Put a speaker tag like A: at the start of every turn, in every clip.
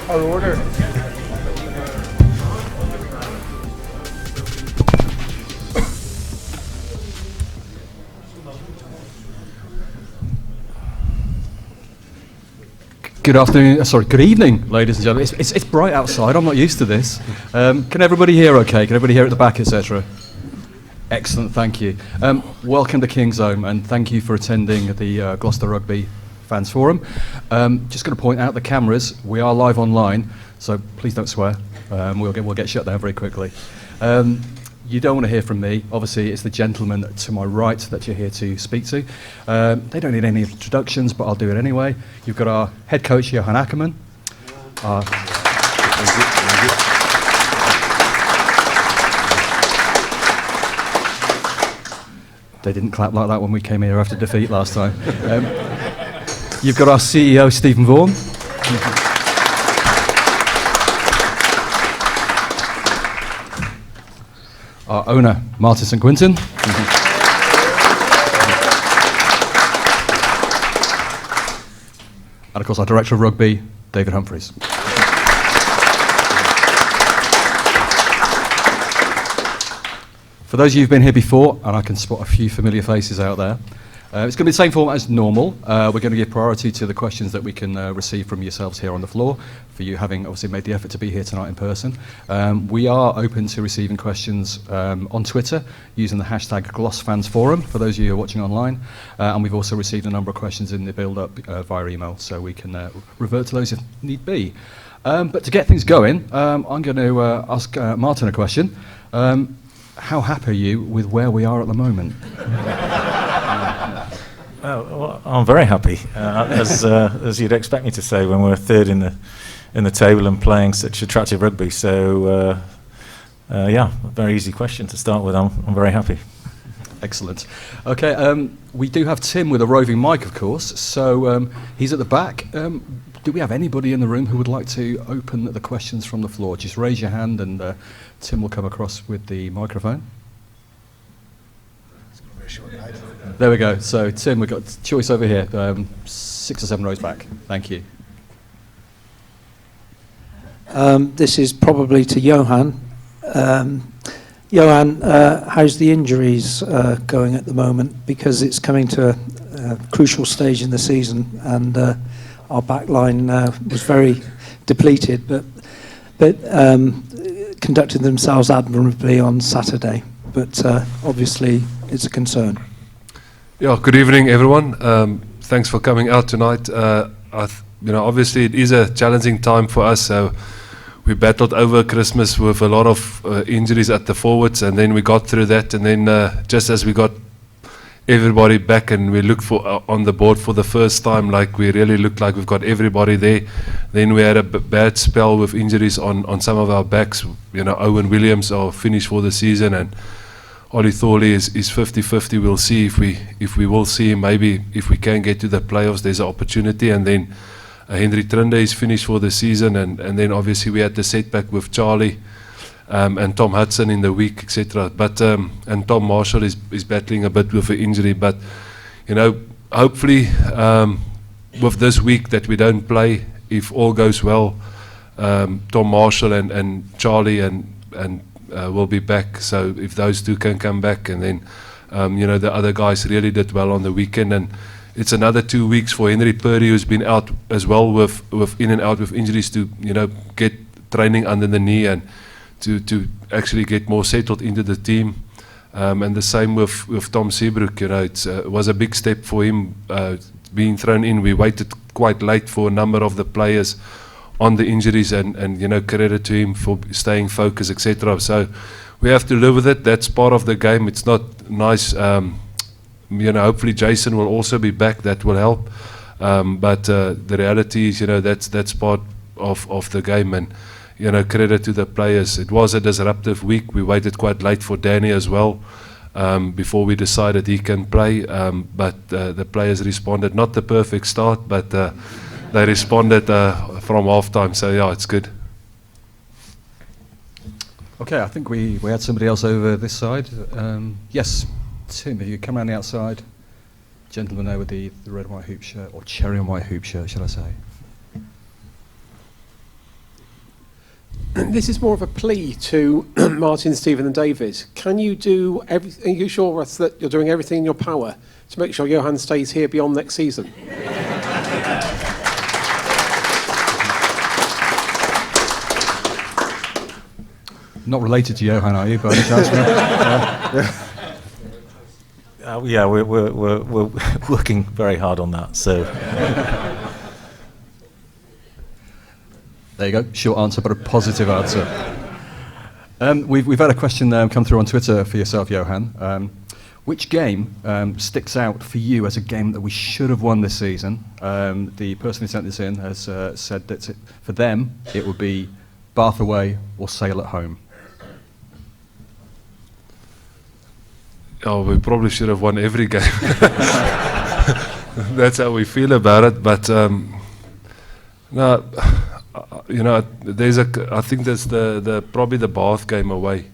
A: Our order.
B: Good afternoon, good evening, ladies and gentlemen. It's bright outside, I'm not used to this. Can everybody hear okay? Can everybody hear at the back, etc.? Excellent, thank you. Welcome to King's Home, and thank you for attending the Gloucester Rugby Fans Forum. Just going to point out the cameras, we are live online, so please don't swear. We'll get shut down very quickly. You don't want to hear from me. Obviously, it's the gentleman to my right that you're here to speak to. They don't need any introductions, but I'll do it anyway. You've got our head coach, Johan Ackermann. They didn't clap like that when we came here after defeat last time. You've got our CEO, Stephen Vaughan. Our owner, Martin and Quinton. And of course our Director of Rugby, David Humphreys. For those of you who've been here before, and I can spot a few familiar faces out there, it's going to be the same format as normal. We're going to give priority to the questions that we can receive from yourselves here on the floor, for you having obviously made the effort to be here tonight in person. We are open to receiving questions on Twitter using the hashtag GlossFansForum, for those of you who are watching online. And we've also received a number of questions in the build-up via email, so we can revert to those if need be. But to get things going, I'm going to ask Martin a question. How happy are you with where we are at the moment?
C: Well, I'm very happy, as you'd expect me to say when we're third in the table and playing such attractive rugby. So, yeah, a very easy question to start with. I'm very happy.
B: Excellent. Okay, we do have Tim with a roving mic, of course. So he's at the back. Do we have anybody in the room who would like to open the questions from the floor? Just raise your hand, and Tim will come across with the microphone. There we go. So, Tim, we've got choice over here, 6 or 7 rows back. Thank you.
D: This is probably to Johan. Johan, how's the injuries going at the moment? Because it's coming to a crucial stage in the season, and our back line was very depleted, but conducted themselves admirably on Saturday. But obviously, it's a concern.
E: Yeah, good evening, everyone. Thanks for coming out tonight. Obviously, it is a challenging time for us. So we battled over Christmas with a lot of injuries at the forwards, and then we got through that. And then just as we got everybody back and we looked for on the board for the first time, like we really looked like we've got everybody there, then we had a bad spell with injuries on some of our backs. Owen Williams are finished for the season, and Ollie Thorley is 50-50. We'll see if we will see him. Maybe if we can get to the playoffs, there's an opportunity. And then Henry Trinde is finished for the season, and then obviously we had the setback with Charlie and Tom Hudson in the week, etc. But and Tom Marshall is battling a bit with an injury. But hopefully with this week that we don't play, if all goes well, Tom Marshall and Charlie and will be back. So if those two can come back, and then the other guys really did well on the weekend, and it's another 2 weeks for Henry Purdy, who's been out as well with in and out with injuries, to get training under the knee and to actually get more settled into the team. And the same with Tom Seabrook. It was a big step for him being thrown in. We waited quite late for a number of the players on the injuries, and credit to him for staying focused, etc. So we have to live with it. That's part of the game. It's not nice. Hopefully Jason will also be back. That will help. But the reality is, that's part of the game, and credit to the players. It was a disruptive week. We waited quite late for Danny as well before we decided he can play. But the players responded. Not the perfect start, but they responded from half-time, so yeah, it's good.
B: Okay, I think we had somebody else over this side. Yes, Tim, if you come around the outside. Gentleman there with the red and white hoop shirt, or cherry and white hoop shirt, shall I say?
F: This is more of a plea to Martin, Stephen and David. Can you do everything, are you sure that you're doing everything in your power to make sure Johan stays here beyond next season?
B: Not related to Johan, are you, by any chance?
C: Yeah, we're working very hard on that, so...
B: There you go, short answer, but a positive answer. We've had a question come through on Twitter for yourself, Johan. Which game sticks out for you as a game that we should have won this season? The person who sent this in has said that for them, it would be Bath away or Sale at home.
E: Oh, we probably should have won every game. That's how we feel about it, but no... I think that's probably the Bath game away.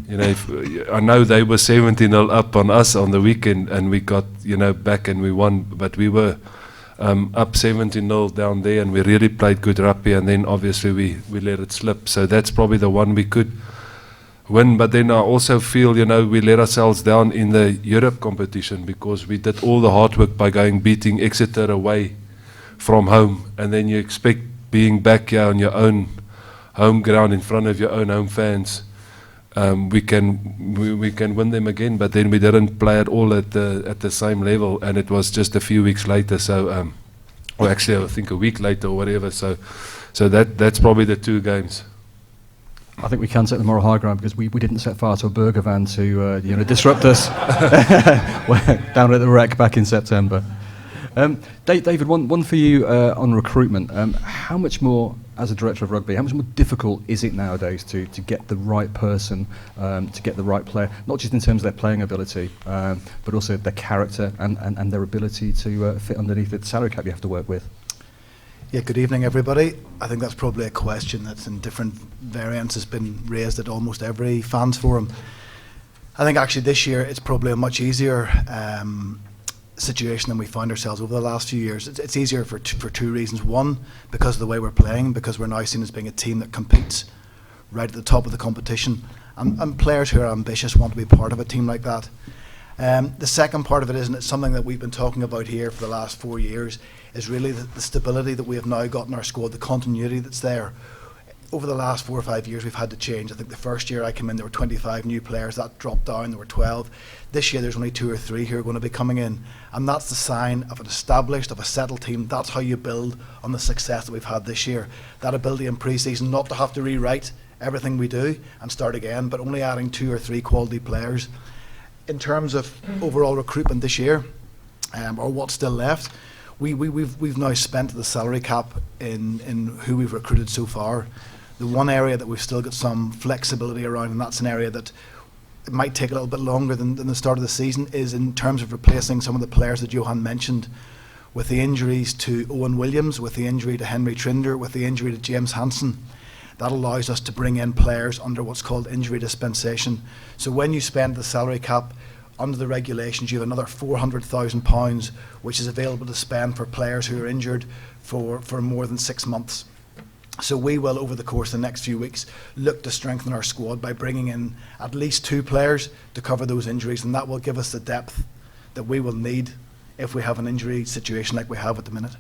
E: I know they were 17-0 up on us on the weekend, and we got back and we won. But we were up 17-0 down there, and we really played good rugby. And then obviously we let it slip. So that's probably the one we could win. But then I also feel we let ourselves down in the Europe competition because we did all the hard work by beating Exeter away from home, and then you expect being back here on your own home ground in front of your own home fans, we can win them again. But then we didn't play at all at the same level, and it was just a few weeks later. So, or actually, I think a week later or whatever. So that's probably the two games.
B: I think we can set the moral high ground because we didn't set fire to a burger van to disrupt us down at the wreck back in September. David, one for you on recruitment. How much more, as a director of rugby, how much more difficult is it nowadays to get the right person, to get the right player, not just in terms of their playing ability, but also their character and their ability to fit underneath the salary cap you have to work with?
G: Yeah, good evening, everybody. I think that's probably a question that's in different variants has been raised at almost every fans forum. I think actually this year it's probably a much easier situation than we found ourselves over the last few years. It's easier for two reasons. One, because of the way we're playing, because we're now seen as being a team that competes right at the top of the competition, and players who are ambitious want to be part of a team like that. The second part of it is, and it's something that we've been talking about here for the last 4 years, is really the stability that we have now got in our squad, the continuity that's there. Over the last 4 or 5 years, we've had to change. I think the first year I came in, there were 25 new players. That dropped down, there were 12. This year, there's only 2 or 3 who are going to be coming in. And that's the sign of an established, of a settled team. That's how you build on the success that we've had this year. That ability in pre-season not to have to rewrite everything we do and start again, but only adding 2 or 3 quality players. In terms of overall recruitment this year, or what's still left, we've now spent the salary cap in who we've recruited so far. The one area that we've still got some flexibility around, and that's an area that it might take a little bit longer than the start of the season, is in terms of replacing some of the players that Johan mentioned, with the injuries to Owen Williams, with the injury to Henry Trinder, with the injury to James Hansen. That allows us to bring in players under what's called injury dispensation. So when you spend the salary cap under the regulations, you have another £400,000, which is available to spend for players who are injured for more than 6 months. So we will, over the course of the next few weeks, look to strengthen our squad by bringing in at least 2 players to cover those injuries, and that will give us the depth that we will need if we have an injury situation like we have at the minute.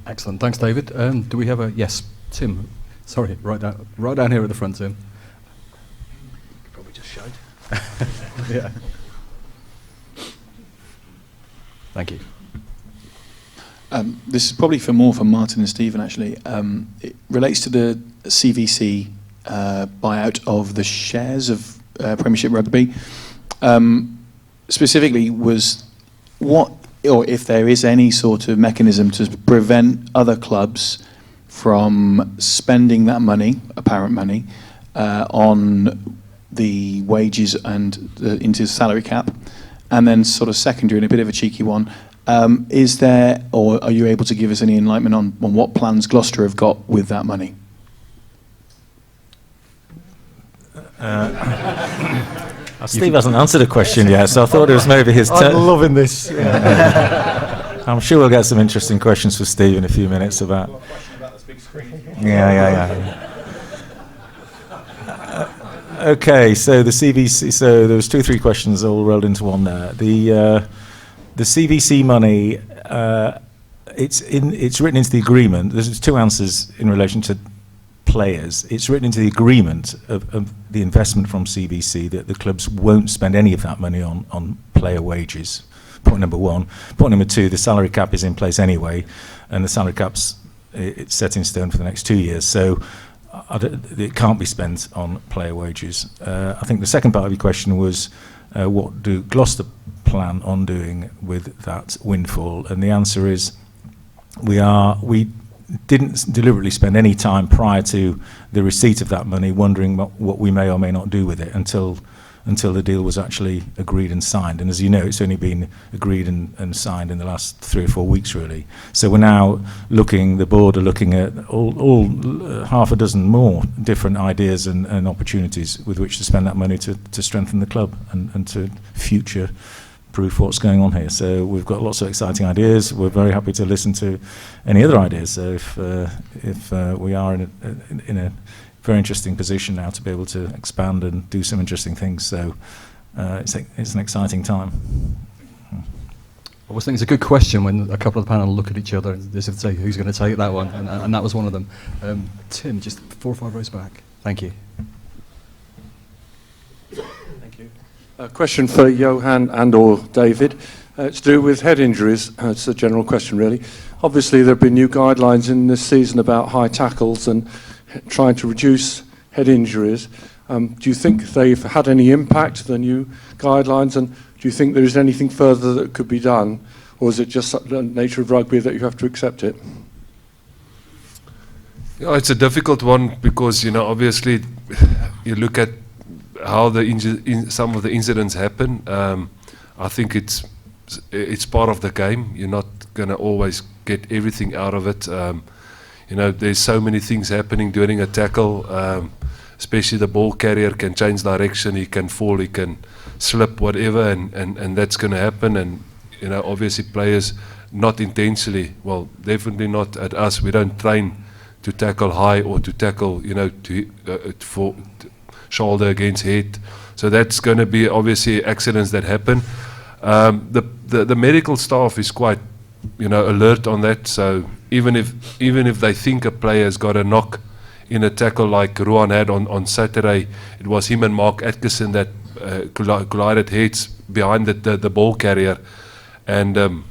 B: Excellent, thanks, David. Do we have a yes, Tim? Sorry, right down here at the front, Tim.
G: Probably just shout.
B: Yeah. Thank you.
H: This is probably for Martin and Stephen, actually. It relates to the CVC buyout of the shares of Premiership Rugby. Specifically, was what, or if there is any sort of mechanism to prevent other clubs from spending that money, apparent money, on the wages and into the salary cap, and then sort of secondary, and a bit of a cheeky one, is there, or are you able to give us any enlightenment on what plans Gloucester have got with that money?
C: Steve hasn't answered a question yet, so I thought it was maybe his turn.
A: I'm loving this.
C: I'm sure we'll get some interesting questions for Steve in a few minutes about. Yeah. Okay, so the CVC. So there was 2-3 questions all rolled into one there. The CVC money. It's written into the agreement. There's 2 answers in relation to players. It's written into the agreement of the investment from CVC that the clubs won't spend any of that money on player wages. Point number 1. Point number 2, the salary cap is in place anyway, and the salary cap's it's set in stone for the next 2 years. So it can't be spent on player wages. I think the second part of your question was, what do Gloucester plan on doing with that windfall? And the answer is, we didn't deliberately spend any time prior to the receipt of that money wondering what we may or may not do with it until the deal was actually agreed and signed. And as you know, it's only been agreed and signed in the last 3 or 4 weeks, really. So we're now the board are looking at all half a dozen more different ideas and opportunities with which to spend that money to strengthen the club and to future-proof what's going on here. So we've got lots of exciting ideas. We're very happy to listen to any other ideas. So if we are in a very interesting position now to be able to expand and do some interesting things. So it's an exciting time.
B: I always think it's a good question when a couple of the panel look at each other and they say who's going to take that one, and that was one of them. Tim, just 4 or 5 rows back. Thank you.
I: Thank you. A question for Johan and or David. It's to do with head injuries. It's a general question, really. Obviously, there have been new guidelines in this season about high tackles and trying to reduce head injuries. Do you think they've had any impact, the new guidelines, and do you think there is anything further that could be done, or is it just the nature of rugby that you have to accept it?
E: Yeah, it's a difficult one because, obviously you look at how some of the incidents happen. I think it's part of the game. You're not going to always get everything out of it. There's so many things happening during a tackle, especially the ball carrier can change direction, he can fall, he can slip, whatever, and that's going to happen. And, obviously players, not intentionally, well, definitely not at us, we don't train to tackle high or to tackle, for shoulder against head. So that's going to be obviously accidents that happen. The medical staff is quite, alert on that. So even if they think a player has got a knock in a tackle like Johan had on Saturday, it was him and Mark Atkinson that collided heads behind the ball carrier, and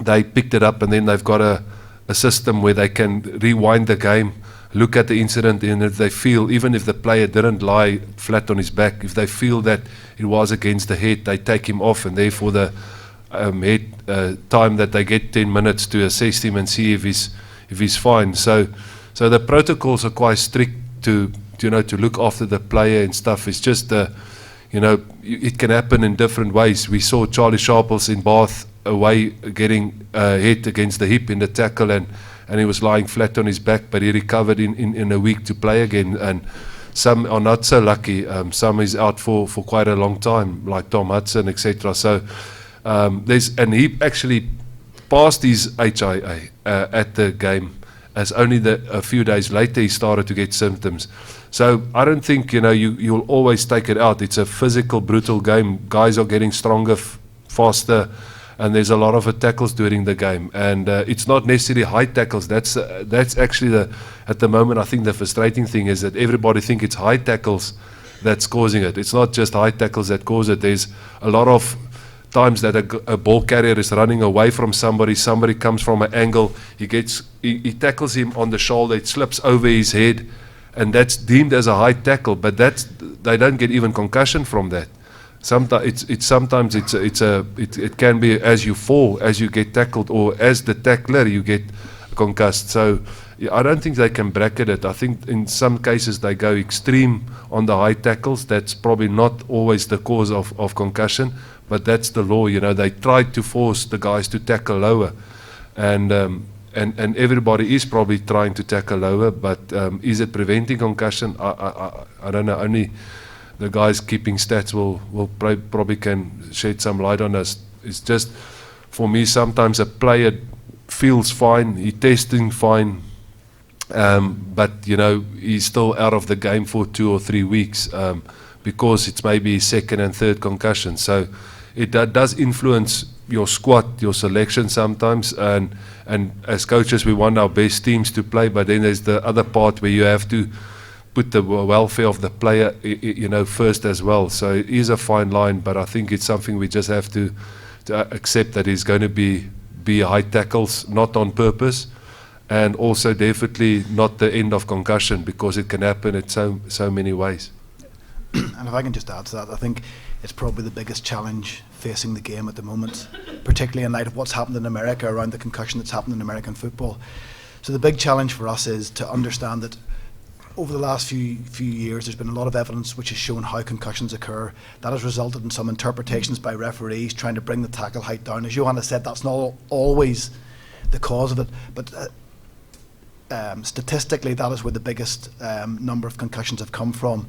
E: they picked it up, and then they've got a system where they can rewind the game, look at the incident, and if they feel, even if the player didn't lie flat on his back, if they feel that it was against the head, they take him off, and therefore the head time that they get 10 minutes to assess him and see if he's fine. So the protocols are quite strict to look after the player and stuff. It's just it can happen in different ways. We saw Charlie Sharples in Bath away getting hit against the hip in the tackle, and he was lying flat on his back, but he recovered in a week to play again. And some are not so lucky. Some is out for quite a long time, like Tom Hudson, etc. So and he actually passed his HIA at the game, as only a few days later he started to get symptoms. So I don't think you'll always take it out. It's a physical, brutal game. Guys are getting stronger, faster, and there's a lot of tackles during the game. And it's not necessarily high tackles. That's actually at the moment, I think the frustrating thing is that everybody think it's high tackles that's causing it. It's not just high tackles that cause it. There's a lot of times that a ball carrier is running away from somebody comes from an angle, he tackles him on the shoulder, it slips over his head, and that's deemed as a high tackle, but they don't get even concussion from that. Sometimes it can be as you fall, as you get tackled, or as the tackler you get concussed. So I don't think they can bracket it. I think in some cases they go extreme on the high tackles. That's probably not always the cause of concussion, but that's the law. They try to force the guys to tackle lower, and everybody is probably trying to tackle lower, but is it preventing concussion? I don't know. Only the guys keeping stats will probably can shed some light on us. It's just, for me, sometimes a player feels fine, he's testing fine, but he's still out of the game for 2 or 3 weeks because it's maybe his second and third concussion. So it does influence your squad, your selection sometimes, and as coaches we want our best teams to play, but then there's the other part where you have to put the welfare of the player first as well. So it is a fine line, but I think it's something we just have to accept, that it's going to be high tackles, not on purpose, and also definitely not the end of concussion, because it can happen in so many ways.
G: And if I can just add to that, I think it's probably the biggest challenge facing the game at the moment, particularly in light of what's happened in America around the concussion that's happened in American football. So the big challenge for us is to understand that over the last few years there's been a lot of evidence which has shown how concussions occur. That has resulted in some interpretations by referees trying to bring the tackle height down. As Johan has said, that's not always the cause of it, but statistically that is where the biggest number of concussions have come from.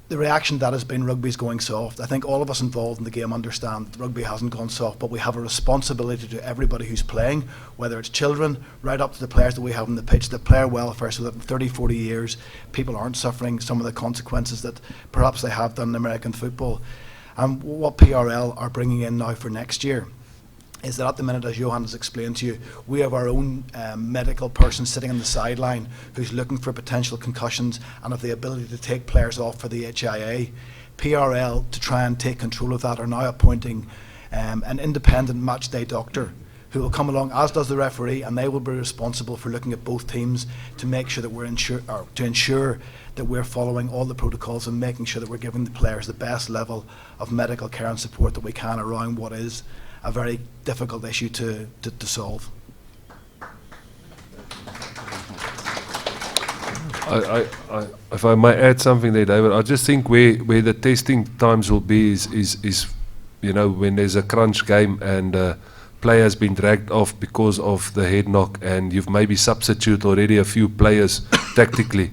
G: The reaction to that has been rugby's going soft. I think all of us involved in the game understand that rugby hasn't gone soft, but we have a responsibility to everybody who's playing, whether it's children, right up to the players that we have on the pitch, the player welfare, so that in 30, 40 years, people aren't suffering some of the consequences that perhaps they have done in American football. And what PRL are bringing in now for next year is that at the minute, as Johan has explained to you, we have our own medical person sitting on the sideline who's looking for potential concussions and have the ability to take players off for the HIA. PRL, to try and take control of that, are now appointing an independent match day doctor who will come along, as does the referee, and they will be responsible for looking at both teams to make sure that we're ensure that we're following all the protocols and making sure that we're giving the players the best level of medical care and support that we can around what is a very difficult issue to solve.
E: If I might add something there, David, I just think where the testing times will be is when there's a crunch game and players been dragged off because of the head knock, and you've maybe substituted already a few players tactically.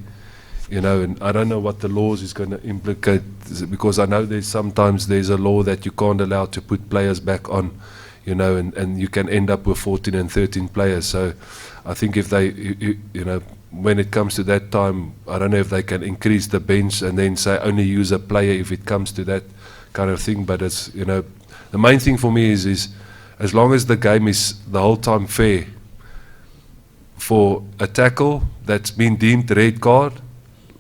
E: And I don't know what the laws is going to implicate, because I know sometimes there's a law that you can't allow to put players back on, and you can end up with 14 and 13 players. So I think if they, when it comes to that time, I don't know if they can increase the bench and then say only use a player if it comes to that kind of thing. But it's, the main thing for me is as long as the game is the whole time fair, for a tackle that's been deemed red card,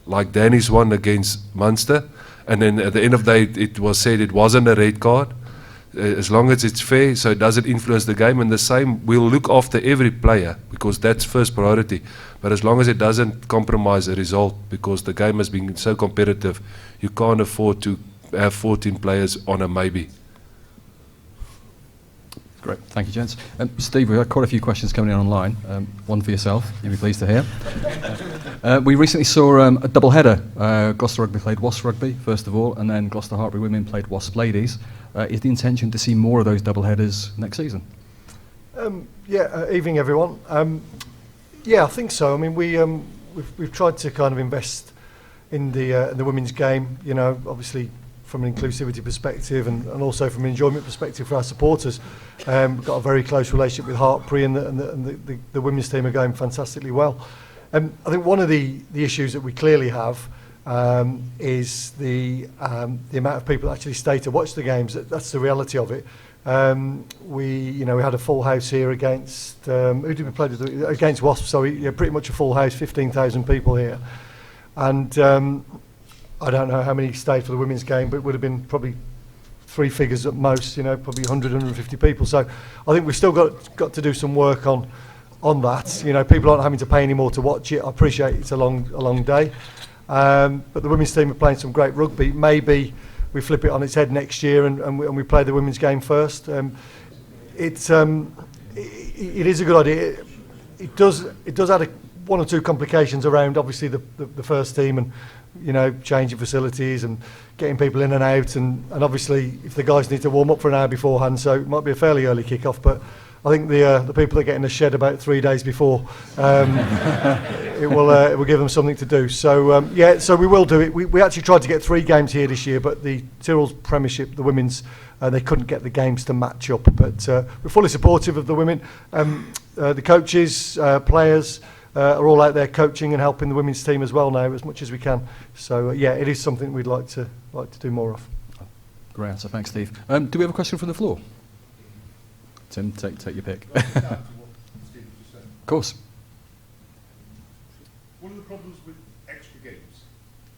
E: like Danny's one against Munster, and then at the end of the day it was said it wasn't a red card, as long as it's fair, so it doesn't influence the game. And the same, we'll look after every player because that's first priority, but as long as it doesn't compromise a result, because the game has been so competitive, you can't afford to have 14 players on a maybe.
B: Great, thank you, gents. Steve, we've had quite a few questions coming in online. One for yourself, you'll be pleased to hear. We recently saw a double header. Gloucester Rugby played Wasp Rugby, first of all, and then Gloucester Hartpury Women played Wasp Ladies. Is the intention to see more of those double headers next season?
A: Evening, everyone. I think so. I mean, we've tried to kind of invest in the women's game, obviously from an inclusivity perspective and also from an enjoyment perspective for our supporters. We've got a very close relationship with Hartpury, and the women's team are going fantastically well. I think one of the issues that we clearly have is the amount of people that actually stay to watch the games. That's the reality of it. We had a full house here against who did we play with? Against Wasp. So pretty much a full house, 15,000 people here, and I don't know how many stayed for the women's game, but it would have been probably three figures at most. Probably 100, 150 people. So I think we've still got to do some work on that. People aren't having to pay any more to watch it. I appreciate it's a long day. But the women's team are playing some great rugby. Maybe we flip it on its head next year and we play the women's game first. It is a good idea. It does add one or two complications around obviously the first team and changing facilities and getting people in and out and obviously if the guys need to warm up for an hour beforehand, so it might be a fairly early kick-off, but I think the people that get in the shed about 3 days before, it will give them something to do. So so we will do it. We actually tried to get 3 games here this year, but the Tyrrell's Premiership, the women's, they couldn't get the games to match up. But we're fully supportive of the women. The coaches, players are all out there coaching and helping the women's team as well now, as much as we can. So it is something we'd like to do more of.
B: Great answer, thanks, Steve. Do we have a question from the floor? Tim, take your pick. Of course.
J: One of the problems with extra games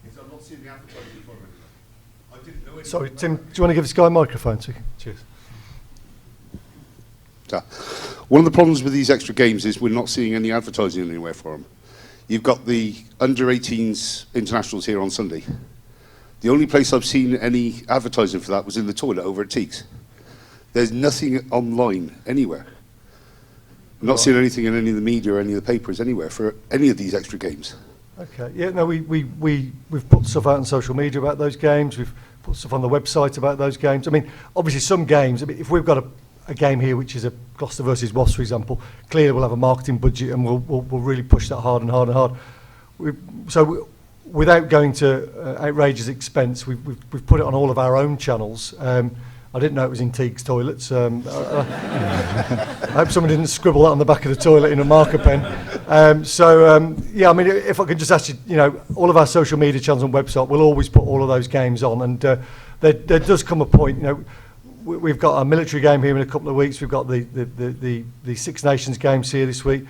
J: is I'm not seeing the advertising for it. I didn't know.
A: Sorry, Tim, do you want to give this guy a microphone? Cheers.
J: One of the problems with these extra games is we're not seeing any advertising anywhere for them. You've got the under-18s internationals here on Sunday. The only place I've seen any advertising for that was in the toilet over at Teague's. There's nothing online anywhere. I'm not seeing anything in any of the media or any of the papers anywhere for any of these extra games.
A: Okay. Yeah. No. We've put stuff out on social media about those games. We've put stuff on the website about those games. I mean, obviously, some games. I mean, if we've got a game here, which is a Gloucester versus Wasps, for example, clearly we'll have a marketing budget and we'll really push that hard and hard and hard. Without going to outrageous expense, we've put it on all of our own channels. I didn't know it was in Teague's toilets. I hope someone didn't scribble that on the back of the toilet in a marker pen. I mean, if I could just ask you, all of our social media channels and website, we'll always put all of those games on. And there does come a point, we've got a military game here in a couple of weeks. We've got the Six Nations games here this week.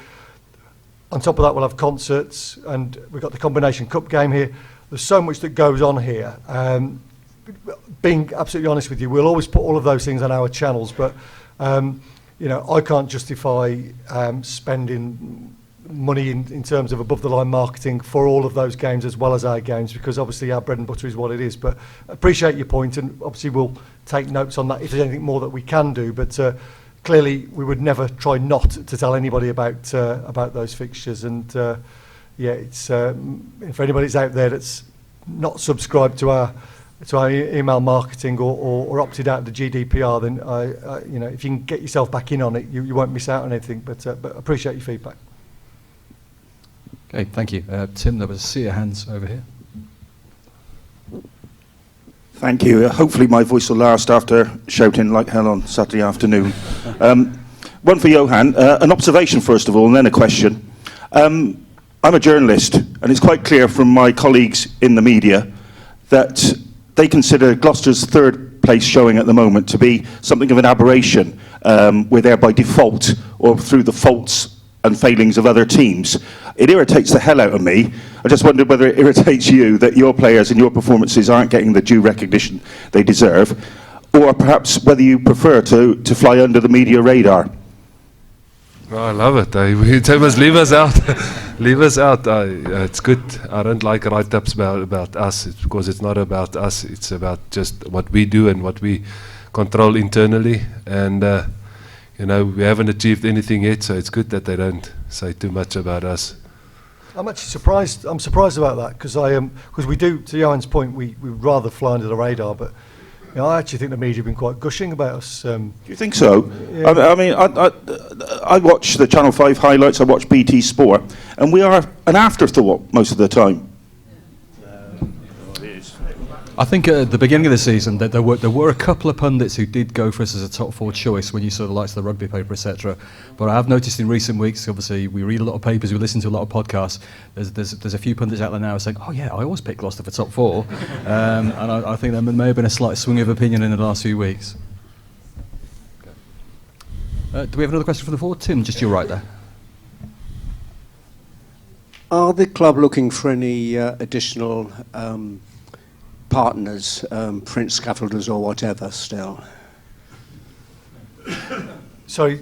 A: On top of that, we'll have concerts, and we've got the Combination Cup game here. There's so much that goes on here. Being absolutely honest with you, we'll always put all of those things on our channels, but I can't justify spending money in terms of above-the-line marketing for all of those games as well as our games, because obviously our bread and butter is what it is. But appreciate your point, and obviously we'll take notes on that if there's anything more that we can do. But clearly, we would never try not to tell anybody about those fixtures. And it's for anybody that's out there that's not subscribed to our email marketing or opted out of the GDPR, then if you can get yourself back in on it, you won't miss out on anything. But appreciate your feedback.
B: Okay, thank you, Tim. There was a sea of hands over here.
K: Thank you. Hopefully my voice will last after shouting like hell on Saturday afternoon. One for Johan. An observation first of all, and then a question. I'm a journalist, and it's quite clear from my colleagues in the media that they consider Gloucester's third place showing at the moment to be something of an aberration. We're there by default or through the faults and failings of other teams. It irritates the hell out of me. I just wondered whether it irritates you that your players and your performances aren't getting the due recognition they deserve, or perhaps whether you prefer to fly under the media radar.
E: Oh, I love it. They must leave us out. Leave us out. It's good. I don't like write-ups about us. It's because it's not about us. It's about just what we do and what we control internally. And we haven't achieved anything yet, so it's good that they don't say too much about us.
A: I'm actually surprised. I'm surprised about that because we do, to Johan's point, we rather fly under the radar. But I actually think the media have been quite gushing about us.
K: Do you think so?
A: Yeah.
K: I mean, I watch the Channel 5 highlights. I watch BT Sport, and we are an afterthought most of the time.
B: I think at the beginning of the season that there were a couple of pundits who did go for us as a top 4 choice when you saw the likes of the rugby paper, etc. But I have noticed in recent weeks, obviously we read a lot of papers, we listen to a lot of podcasts. There's a few pundits out there now saying, "Oh yeah, I always pick Gloucester for top 4," and I think there may have been a slight swing of opinion in the last few weeks. Do we have another question from the floor? Tim, just your right there.
L: Are the club looking for any additional partners, print scaffolders or whatever still?
A: Sorry,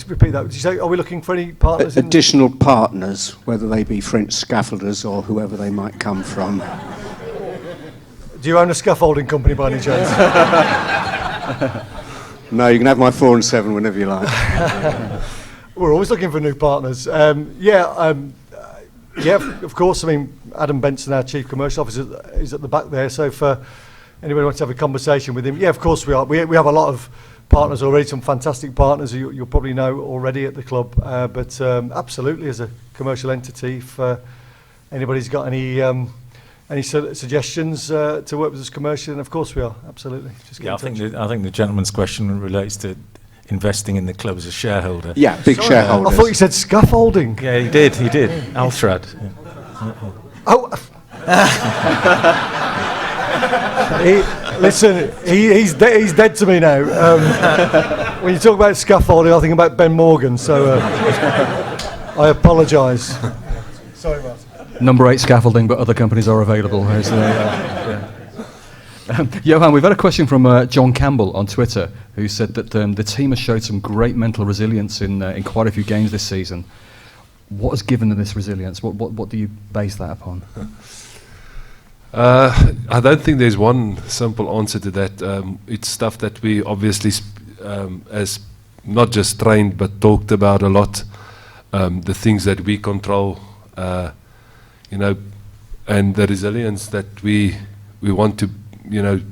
A: repeat that. Did you say, are we looking for any partners?
L: Additional partners, whether they be French scaffolders or whoever they might come from.
A: Do you own a scaffolding company by any chance?
L: No, you can have my 4 and 7 whenever you like.
A: We're always looking for new partners. Yeah, of course. I mean, Adam Benson, our Chief Commercial Officer, is at the back there. So if anybody wants to have a conversation with him, yeah, of course we are. We have a lot of partners already, some fantastic partners who you'll probably know already at the club. But absolutely, as a commercial entity, if anybody's got any suggestions to work with us commercially, and of course we are, absolutely. Just get in touch.
C: I think the gentleman's question relates to investing in the club as a shareholder.
L: Yeah, big shareholders.
A: I thought you said scaffolding.
C: Yeah, he did. Altrad.
A: Oh. He's dead to me now. When you talk about scaffolding, I think about Ben Morgan, so I apologise. Sorry, Martin.
B: Number 8 scaffolding, but other companies are available. Johan, we've had a question from John Campbell on Twitter, who said that the team has showed some great mental resilience in quite a few games this season. What has given them this resilience? What do you base that upon?
E: I don't think there's one simple answer to that. It's stuff that we obviously, as not just trained, but talked about a lot. The things that we control, and the resilience that we want to,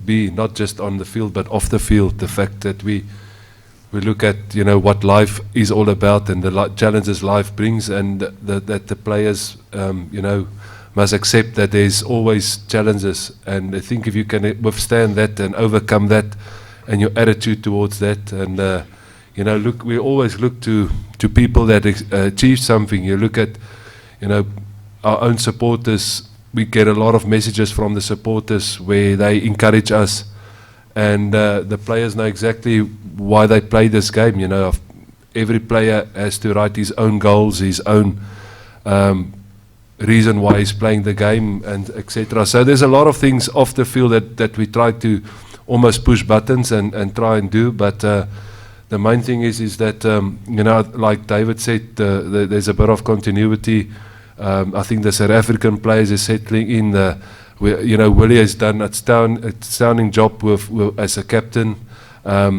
E: be not just on the field, but off the field. The fact that we look at, what life is all about and the challenges life brings, and that the players, must accept that there's always challenges. And I think if you can withstand that and overcome that, and your attitude towards that, and we always look to people that achieve something. You look at, our own supporters. We get a lot of messages from the supporters where they encourage us, and the players know exactly why they play this game. Every player has to write his own goals, his own reason why he's playing the game, and etc. So there's a lot of things off the field that we try to almost push buttons and try and do, but the main thing is that like David said, there's a bit of continuity. I think the South African players are settling in. Willie has done an outstanding job as a captain. A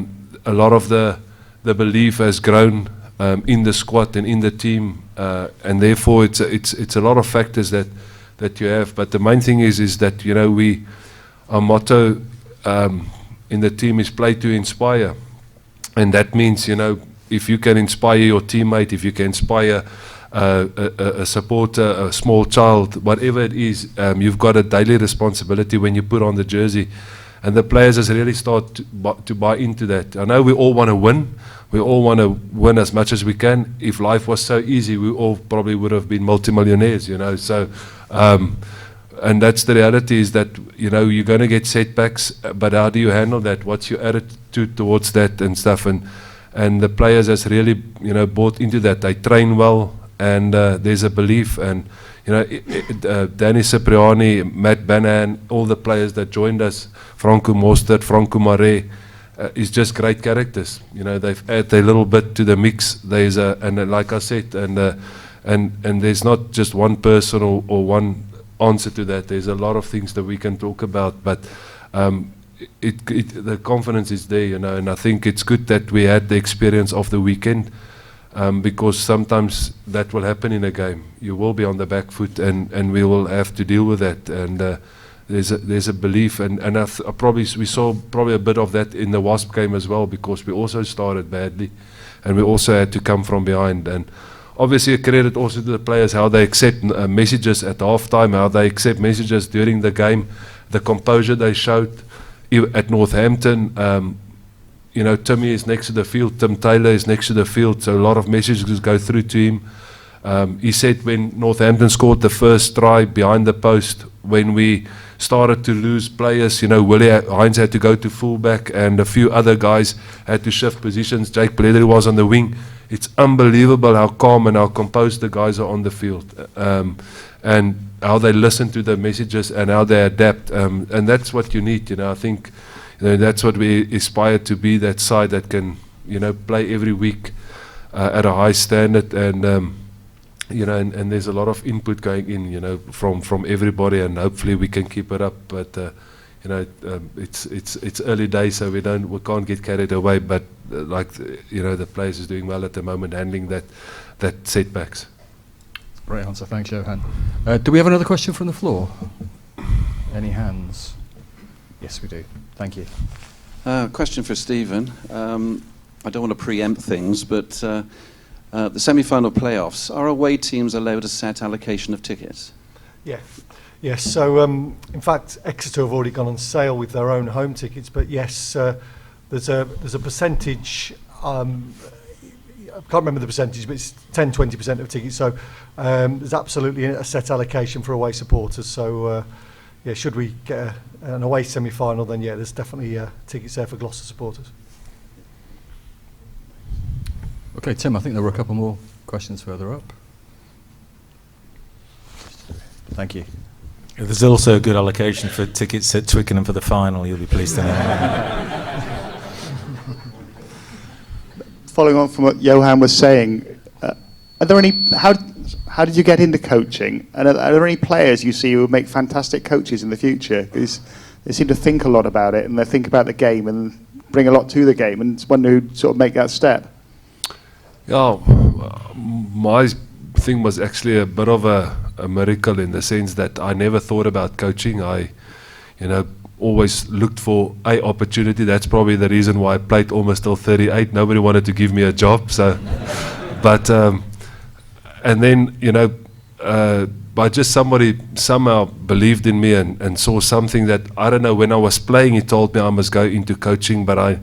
E: lot of the belief has grown in the squad and in the team, and therefore it's a lot of factors that you have. But the main thing is that our motto in the team is play to inspire, and that means if you can inspire your teammate, if you can inspire a supporter, a small child, whatever it is, you've got a daily responsibility when you put on the jersey, and the players has really start to buy into that. I know we all want to win. We all want to win as much as we can. If life was so easy, we all probably would have been multimillionaires, So, and that's the reality, is that you're going to get setbacks, but how do you handle that? What's your attitude towards that and stuff? And the players has really bought into that. They train well. And there's a belief, and Danny Cipriani, Matt Bannan, all the players that joined us, Franco Mostert, Franco Mare, is just great characters. They've added a little bit to the mix. There's and like I said, and there's not just one person or one answer to that. There's a lot of things that we can talk about, but the confidence is there, and I think it's good that we had the experience of the weekend. Because sometimes that will happen in a game. You will be on the back foot, and we will have to deal with that. And there's a belief, and we saw probably a bit of that in the Wasp game as well, because we also started badly, and we also had to come from behind. And obviously, a credit also to the players, how they accept messages at halftime, how they accept messages during the game, the composure they showed at Northampton. Timmy is next to the field, Tim Taylor is next to the field, so a lot of messages go through to him. He said when Northampton scored the first try behind the post, when we started to lose players, Willie Hines had to go to fullback, and a few other guys had to shift positions. Jake Pelledri was on the wing. It's unbelievable how calm and how composed the guys are on the field, and how they listen to the messages and how they adapt, and that's what you need. I think that's what we aspire to be, that side that can, play every week at a high standard, and and there's a lot of input going in, from everybody, and hopefully we can keep it up. But it's early days, so we can't get carried away. But the players is doing well at the moment, handling that setbacks.
B: Great answer, thanks, Johan. Do we have another question from the floor? Any hands? Yes, we do. Thank you.
M: Question for Stephen. I don't want to preempt things, but the semi-final playoffs, are away teams allowed a set allocation of tickets?
A: Yeah. Yes. So, in fact, Exeter have already gone on sale with their own home tickets. But yes, there's a percentage. I can't remember the percentage, but it's 10-20% of tickets. So there's absolutely a set allocation for away supporters. So yeah, should we get an away semi-final, then yeah, there's definitely tickets there for Gloucester supporters.
B: Okay, Tim, I think there were a couple more questions further up. Thank you.
C: There's also a good allocation for tickets at Twickenham for the final, you'll be pleased to know.
N: Following on from what Johan was saying, are there any? How did you get into coaching? And are there any players you see who would make fantastic coaches in the future? Because they seem to think a lot about it and they think about the game and bring a lot to the game. And it's one who sort of make that step.
E: Yeah, my thing was actually a bit of a miracle in the sense that I never thought about coaching. I, always looked for a opportunity. That's probably the reason why I played almost till 38. Nobody wanted to give me a job. So, but and then by just somebody somehow believed in me and saw something that I don't know. When I was playing, he told me I must go into coaching, but I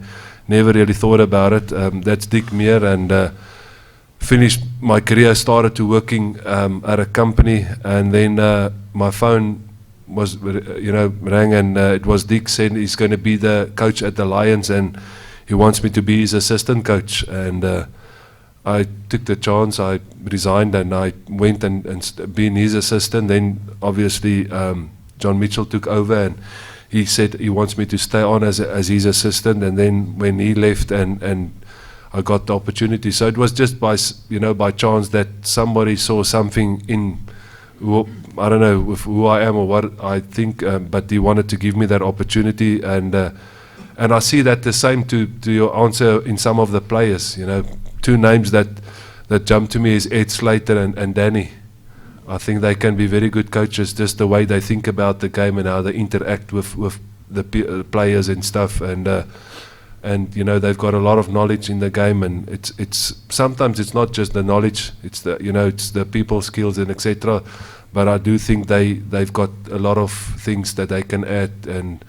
E: never really thought about it. That's Dick Meir, and finished my career. Started to working at a company, and then my phone was rang, and it was Dick said he's going to be the coach at the Lions, and he wants me to be his assistant coach. And I took the chance. I resigned, and I went and been his assistant. Then obviously John Mitchell took over, and he said he wants me to stay on as his assistant. And then when he left, and I got the opportunity. So it was just by chance that somebody saw something in, I don't know with who I am or what I think, but he wanted to give me that opportunity. And I see that the same to your answer in some of the players. Two names that jump to me is Ed Slater and Danny. I think they can be very good coaches, just the way they think about the game and how they interact with the players and stuff. And they've got a lot of knowledge in the game, and it's sometimes it's not just the knowledge, it's the people skills and etc. But I do think they've got a lot of things that they can add, and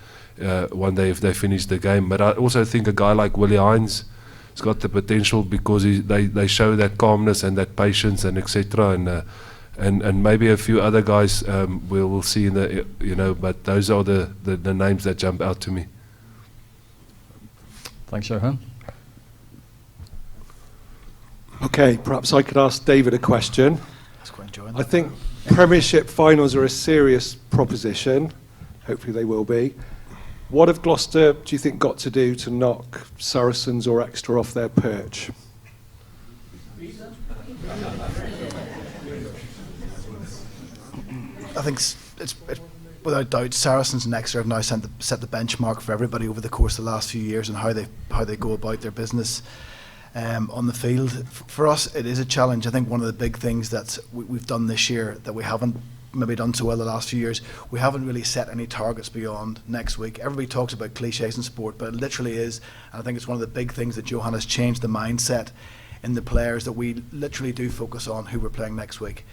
E: one day if they finish the game. But I also think a guy like Willie Hines has got the potential, because they show that calmness and that patience and etc. And maybe a few other guys we'll see in the but those are the names that jump out to me.
B: Thanks, Johan.
O: Okay, perhaps I could ask David a question. I think Premiership finals are a serious proposition. Hopefully they will be. What have Gloucester, do you think, got to do to knock Saracens or Exeter off their perch?
G: I think it's without doubt, Saracens and Exeter have now set the benchmark for everybody over the course of the last few years and how they go about their business on the field. For us, it is a challenge. I think one of the big things that we've done this year that we haven't maybe done so well the last few years, we haven't really set any targets beyond next week. Everybody talks about cliches in sport, but it literally is, and I think it's one of the big things that Johan has changed the mindset in the players, that we literally do focus on who we're playing next week.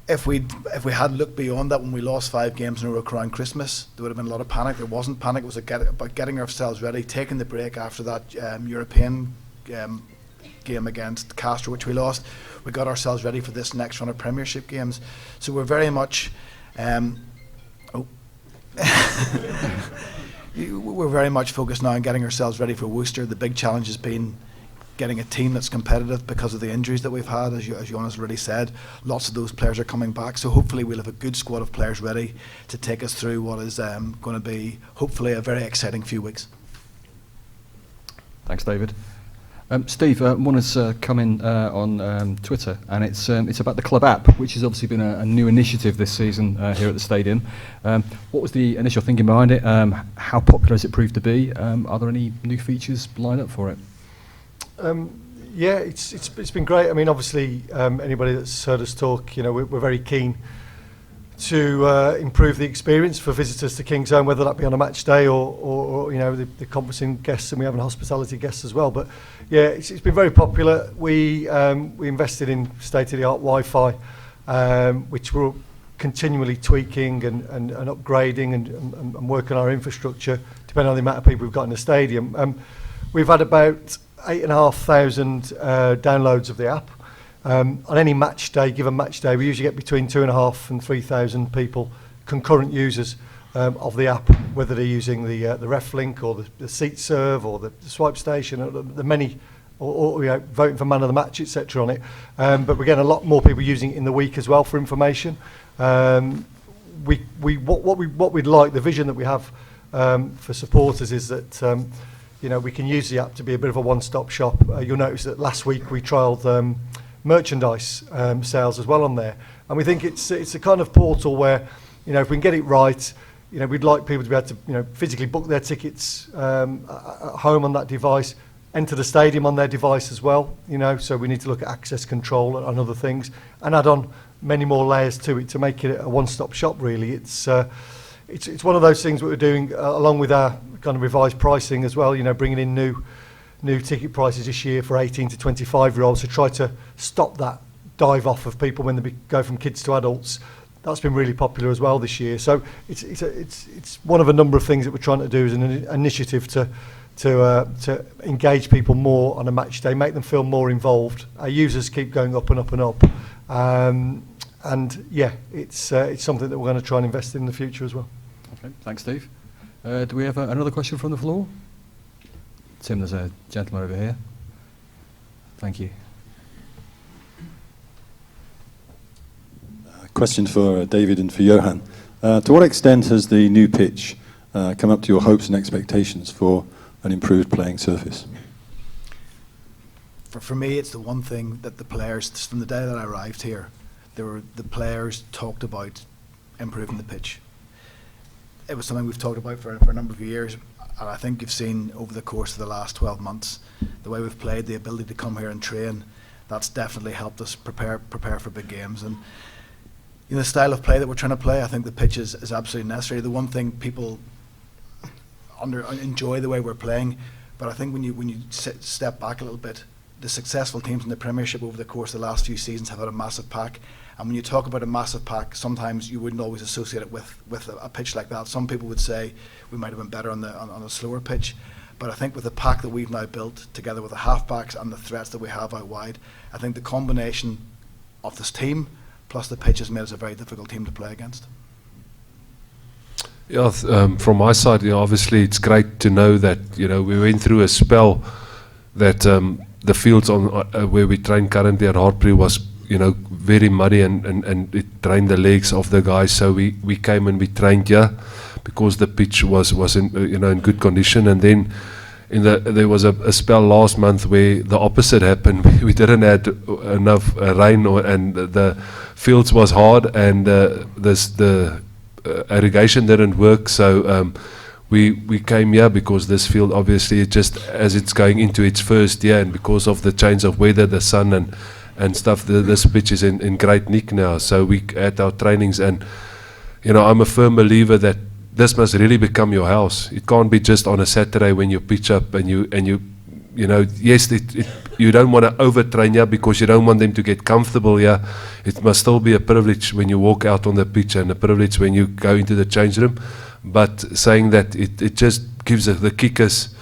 G: If we had looked beyond that when we lost 5 games in a row around Christmas, there would have been a lot of panic. There wasn't panic. It was about getting ourselves ready, taking the break after that European game against Castor, which we lost. We got ourselves ready for this next run of Premiership games. So we're very much we're very much focused now on getting ourselves ready for Worcester. The big challenge has been getting a team that's competitive because of the injuries that we've had, as Johan has already said. Lots of those players are coming back, so hopefully we'll have a good squad of players ready to take us through what is going to be hopefully a very exciting few weeks.
B: Thanks, David. Steve, one has come in on Twitter, and it's about the club app, which has obviously been a new initiative this season here at the stadium. What was the initial thinking behind it? How popular has it proved to be? Are there any new features lined up for it?
A: Yeah, it's been great. I mean, obviously, anybody that's heard us talk, we're very keen to improve the experience for visitors to King's Own, whether that be on a match day or you know, the comprising guests, and we have hospitality guests as well. But yeah, it's been very popular. We invested in state-of-the-art Wi-Fi, which we're continually tweaking and upgrading and working on our infrastructure, depending on the amount of people we've got in the stadium. We've had about 8,500 downloads of the app. On any match day, given match day, we usually get between 2,500 and 3,000 people, concurrent users of the app, whether they're using the ref link or the seat serve or the swipe station, or the many, or you know, voting for man of the match, etc. on it. But we're getting a lot more people using it in the week as well for information. What we'd like, the vision that we have for supporters is that you know, we can use the app to be a bit of a one-stop shop. You'll notice that last week we trialled merchandise sales as well on there, and we think it's a kind of portal where, you know, if we can get it right, you know, we'd like people to be able to, you know, physically book their tickets at home on that device, enter the stadium on their device as well, you know, so we need to look at access control and other things, and add on many more layers to it to make it a one-stop shop. Really, it's one of those things that we're doing along with our kind of revised pricing as well, you know, bringing in new ticket prices this year for 18 to 25-year-olds to try to stop that dive off of people when they go from kids to adults. That's been really popular as well this year. So it's one of a number of things that we're trying to do as an initiative to engage people more on a match day, make them feel more involved. Our users keep going up and up and up. And yeah, it's something that we're going to try and invest in the future as well.
B: Okay, thanks, Steve. Do we have another question from the floor? Tim, there's a gentleman over here. Thank you.
P: Question for David and for Johan. To what extent has the new pitch come up to your hopes and expectations for an improved playing surface?
G: For me, it's the one thing that the players, from the day that I arrived here, the players talked about improving the pitch. It was something we've talked about for a number of years, and I think you've seen over the course of the last 12 months, the way we've played, the ability to come here and train, that's definitely helped us prepare for big games. And you know, the style of play that we're trying to play, I think the pitch is absolutely necessary. The one thing people enjoy the way we're playing, but I think when you step back a little bit, the successful teams in the Premiership over the course of the last few seasons have had a massive pack. And when you talk about a massive pack, sometimes you wouldn't always associate it with a pitch like that. Some people would say we might have been better on a slower pitch. But I think with the pack that we've now built, together with the half-backs and the threats that we have out wide, I think the combination of this team plus the pitch has made us a very difficult team to play against.
E: Yeah, from my side, you know, obviously it's great to know that, you know, we went through a spell that the fields on where we train currently at Humphreys was, you know, very muddy and it drained the legs of the guys. So we came and we trained here because the pitch was in, you know, in good condition. And then there was a spell last month where the opposite happened. We didn't have enough rain, and the fields was hard, and the irrigation didn't work. So we came here because this field, obviously, just as it's going into its first year, and because of the change of weather, the sun and stuff, this pitch is in great nick now. So we at our trainings, and you know, I'm a firm believer that this must really become your house. It can't be just on a Saturday when you pitch up and you know, yes, you don't want to overtrain here because you don't want them to get comfortable here. It must still be a privilege when you walk out on the pitch and a privilege when you go into the change room. But saying that, it just gives the kickers,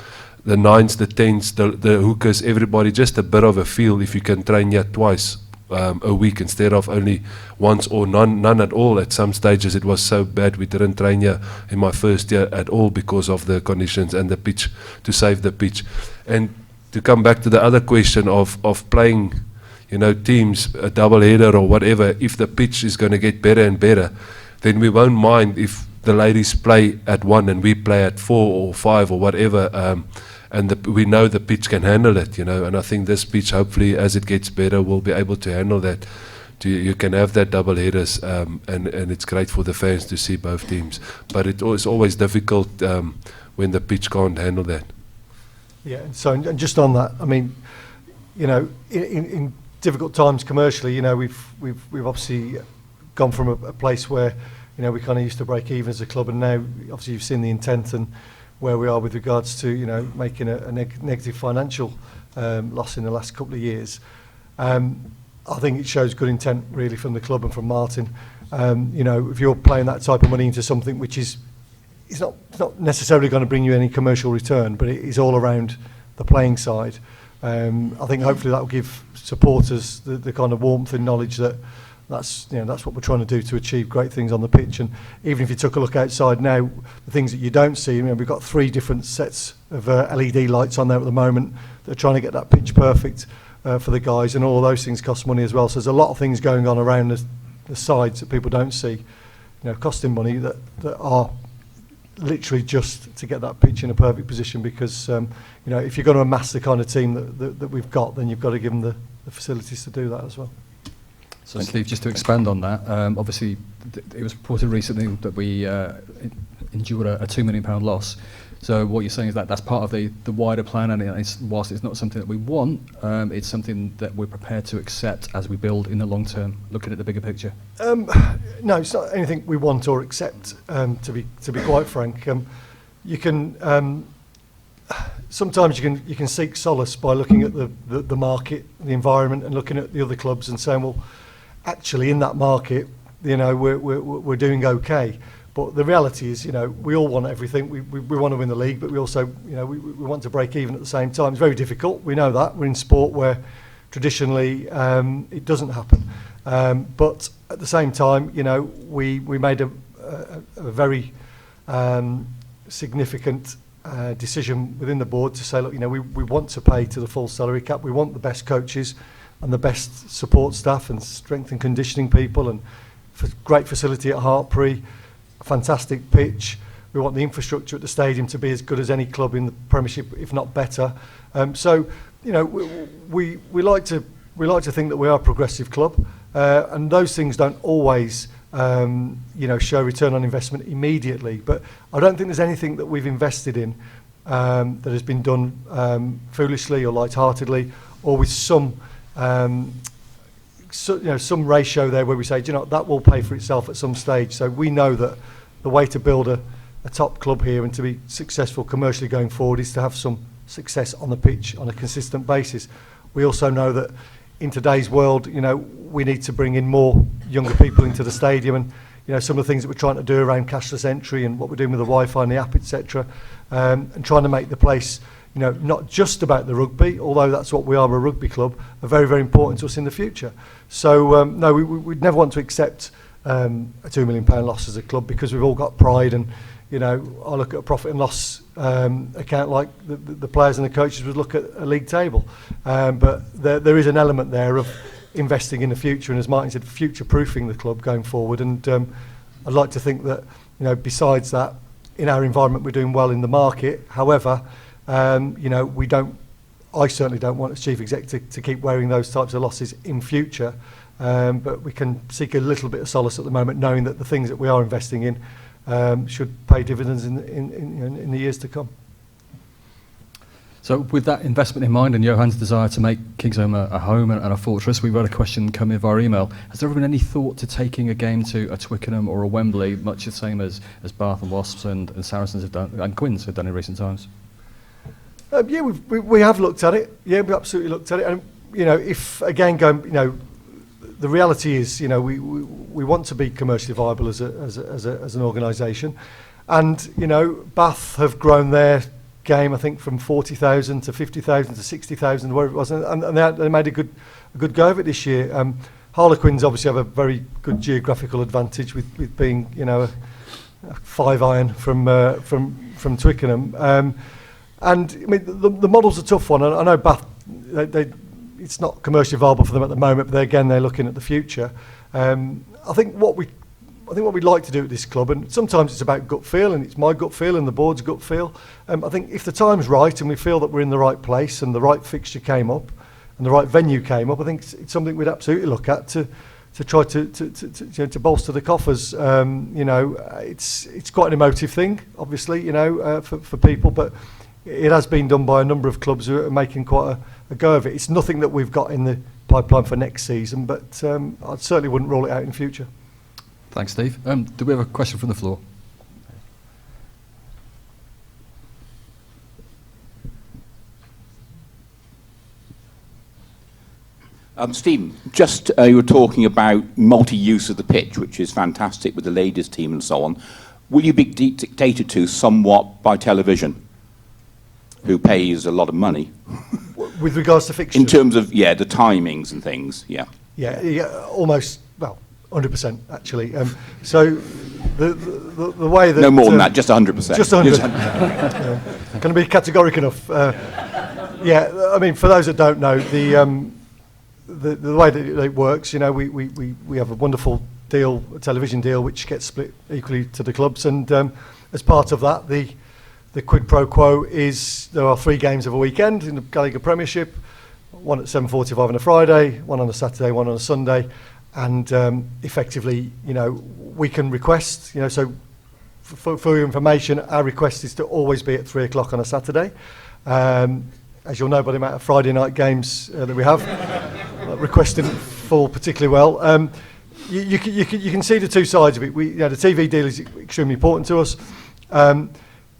E: the nines, the tens, the hookers, everybody just a bit of a feel if you can train here twice a week instead of only once or none at all. At some stages it was so bad we didn't train here in my first year at all because of the conditions and the pitch, to save the pitch. And to come back to the other question of playing, you know, teams, a double header or whatever, if the pitch is going to get better and better, then we won't mind if the ladies play at 1 and we play at 4 or 5 or whatever, and we know the pitch can handle it, you know. And I think this pitch, hopefully, as it gets better, will be able to handle that. You can have that double headers, and it's great for the fans to see both teams. But it's always difficult when the pitch can't handle that.
A: Yeah, and just on that, I mean, you know, in difficult times commercially, you know, we've obviously gone from a place where, you know, we kind of used to break even as a club, and now obviously you've seen the intent and where we are with regards to, you know, making a negative financial loss in the last couple of years. I think it shows good intent really from the club and from Martin. You know, if you're playing that type of money into something which is, it's not necessarily going to bring you any commercial return, but it is all around the playing side. I think hopefully that will give supporters the kind of warmth and knowledge that that's what we're trying to do to achieve great things on the pitch. And even if you took a look outside now, the things that you don't see, you know, we've got 3 different sets of LED lights on there at the moment that are trying to get that pitch perfect for the guys, and all of those things cost money as well. So there's a lot of things going on around the sides that people don't see, you know, costing money that are literally just to get that pitch in a perfect position, because you know, if you're going to amass the kind of team that we've got, then you've got to give them the facilities to do that as well.
B: So Steve, just to expand on that, obviously it was reported recently that we endured a £2 million loss. So what you're saying is that that's part of the wider plan, and whilst it's not something that we want, it's something that we're prepared to accept as we build in the long term, looking at the bigger picture.
A: No, it's not anything we want or accept. To be quite frank, you can sometimes you can seek solace by looking at the market, the environment, and looking at the other clubs and saying, well, actually in that market, you know, we're doing okay. But the reality is, you know, we all want everything. We want to win the league, but we also, you know, we want to break even at the same time. It's very difficult. We know that. We're in sport where traditionally it doesn't happen. But at the same time, you know, we made a very significant decision within the board to say, look, you know, we want to pay to the full salary cap. We want the best coaches and the best support staff and strength and conditioning people, and great facility at Hartpury, a fantastic pitch. We want the infrastructure at the stadium to be as good as any club in the Premiership, if not better. So, you know, we like to think that we are a progressive club, and those things don't always, you know, show return on investment immediately. But I don't think there's anything that we've invested in that has been done foolishly or light-heartedly, or with some some ratio there where we say, do you know, that will pay for itself at some stage. So we know that the way to build a top club here and to be successful commercially going forward is to have some success on the pitch on a consistent basis. We also know that in today's world, you know, we need to bring in more younger people into the stadium, and you know, some of the things that we're trying to do around cashless entry and what we're doing with the Wi-Fi and the app, etc., and trying to make the place, you know, not just about the rugby, although that's what we are, a rugby club, are very, very important to us in the future. So no, we'd never want to accept a £2 million loss as a club, because we've all got pride, and you know, I look at a profit and loss account like the players and the coaches would look at a league table. But there is an element there of investing in the future, and as Martin said, future-proofing the club going forward. And I'd like to think that, you know, besides that, in our environment, we're doing well in the market. However, you know, I certainly don't want as chief executive to keep wearing those types of losses in future. But we can seek a little bit of solace at the moment, knowing that the things that we are investing in should pay dividends in the years to come.
B: So with that investment in mind and Johan's desire to make Kingsholm a home and a fortress, we've had a question come in via email. Has there ever been any thought to taking a game to a Twickenham or a Wembley, much the same as Bath and Wasps and Saracens have done, and Quinns have done in recent times?
A: Yeah, we have looked at it. Yeah, we absolutely looked at it. And you know, if again going, you know, the reality is, you know, we want to be commercially viable as an organisation, and you know, Bath have grown their game, I think, from 40,000 to 50,000 to 60,000, wherever it was, and they made a good go of it this year. Harlequins obviously have a very good geographical advantage with being, you know, a 5 iron from Twickenham. And I mean, the model's a tough one. I know Bath, it's not commercially viable for them at the moment, but they're looking at the future. I think what we'd like to do at this club, and sometimes it's about gut feel, and it's my gut feel and the board's gut feel. I think if the time's right and we feel that we're in the right place and the right fixture came up and the right venue came up, I think it's something we'd absolutely look at to try to bolster the coffers. You know, it's quite an emotive thing, obviously, you know, for people, but it has been done by a number of clubs who are making quite a go of it. It's nothing that we've got in the pipeline for next season, but I certainly wouldn't rule it out in future.
B: Thanks, Steve. Do we have a question from the floor?
Q: Stephen, just you were talking about multi-use of the pitch, which is fantastic with the ladies' team and so on. Will you be dictated to somewhat by television, who pays a lot of money?
A: With regards to fixtures?
Q: In terms of, the timings and things, yeah.
A: Yeah, almost, well, 100% actually. So the way that...
Q: No more than that, just 100%.
A: Just 100%. Can I be categoric enough? I mean, for those that don't know, the way that it works, we have a wonderful deal, a television deal, which gets split equally to the clubs, and as part of that, the quid pro quo is there are 3 games of a weekend in the Gallagher Premiership, one at 7:45 on a Friday, one on a Saturday, one on a Sunday, and effectively, we can request, so for your information, our request is to always be at 3 o'clock on a Saturday. As you'll know by the amount of Friday night games that we have, requests didn't fall particularly well. You can see the two sides of it. The TV deal is extremely important to us.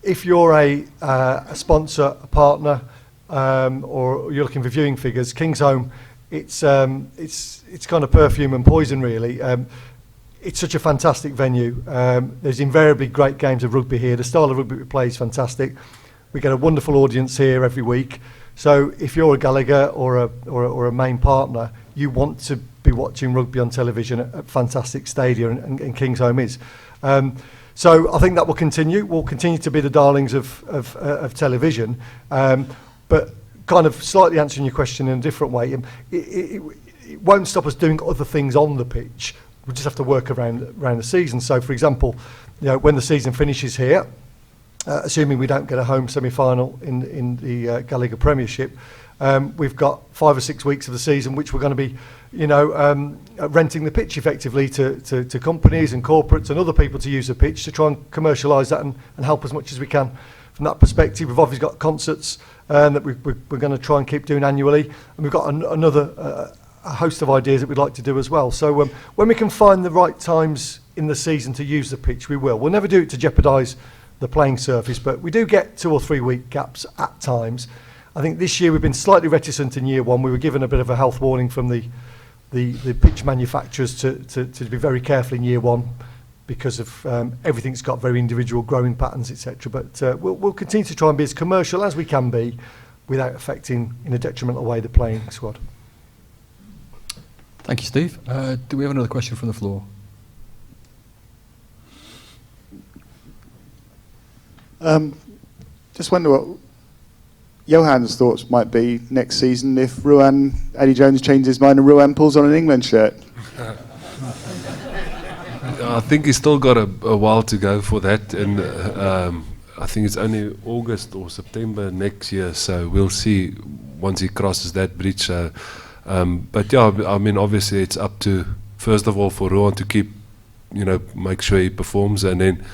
A: If you're a sponsor, a partner, or you're looking for viewing figures, Kingsholm, it's kind of perfume and poison really. It's such a fantastic venue. There's invariably great games of rugby here. The style of rugby we play is fantastic. We get a wonderful audience here every week. So if you're a Gallagher or a main partner, you want to be watching rugby on television at fantastic stadia, and Kingsholm is. So I think that will continue. We'll continue to be the darlings of television. But kind of slightly answering your question in a different way, it won't stop us doing other things on the pitch. We just have to work around the season. So, for example, when the season finishes here, assuming we don't get a home semi-final in the Gallagher Premiership, we've got 5 or 6 weeks of the season which we're going to be, renting the pitch effectively to companies and corporates and other people to use the pitch to try and commercialise that and help as much as we can from that perspective. We've obviously got concerts that we're going to try and keep doing annually, and we've got another a host of ideas that we'd like to do as well. So when we can find the right times in the season to use the pitch, we will. We'll never do it to jeopardise the playing surface, but we do get 2 or 3 week gaps at times. I think this year we've been slightly reticent in year one. We were given a bit of a health warning from the pitch manufacturers to be very careful in year one because of everything's got very individual growing patterns, etc. But we'll continue to try and be as commercial as we can be without affecting in a detrimental way the playing squad.
B: Thank you, Steve. Do we have another question from the floor?
N: Just wonder what Johan's thoughts might be next season if Eddie Jones changes his mind and Ruan pulls on an England shirt.
E: I think he's still got a while to go for that, and I think it's only August or September next year, so we'll see once he crosses that bridge. But yeah, I mean, obviously it's up to, first of all, for Ruan to keep, make sure he performs, and then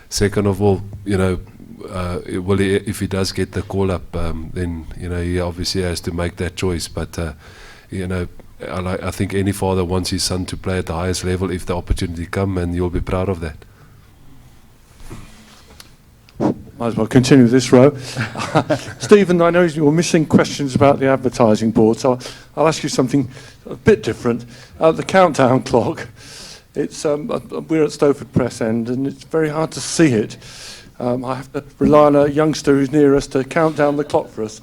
E: second of all, if he does get the call up, then he obviously has to make that choice. But I think any father wants his son to play at the highest level if the opportunity comes, and you'll be proud of that.
I: Might as well continue this row. Stephen, I know you're missing questions about the advertising board, so I'll ask you something a bit different. The countdown clock. It's we're at Stowford Press End, and it's very hard to see it. I have to rely on a youngster who's near us to count down the clock for us.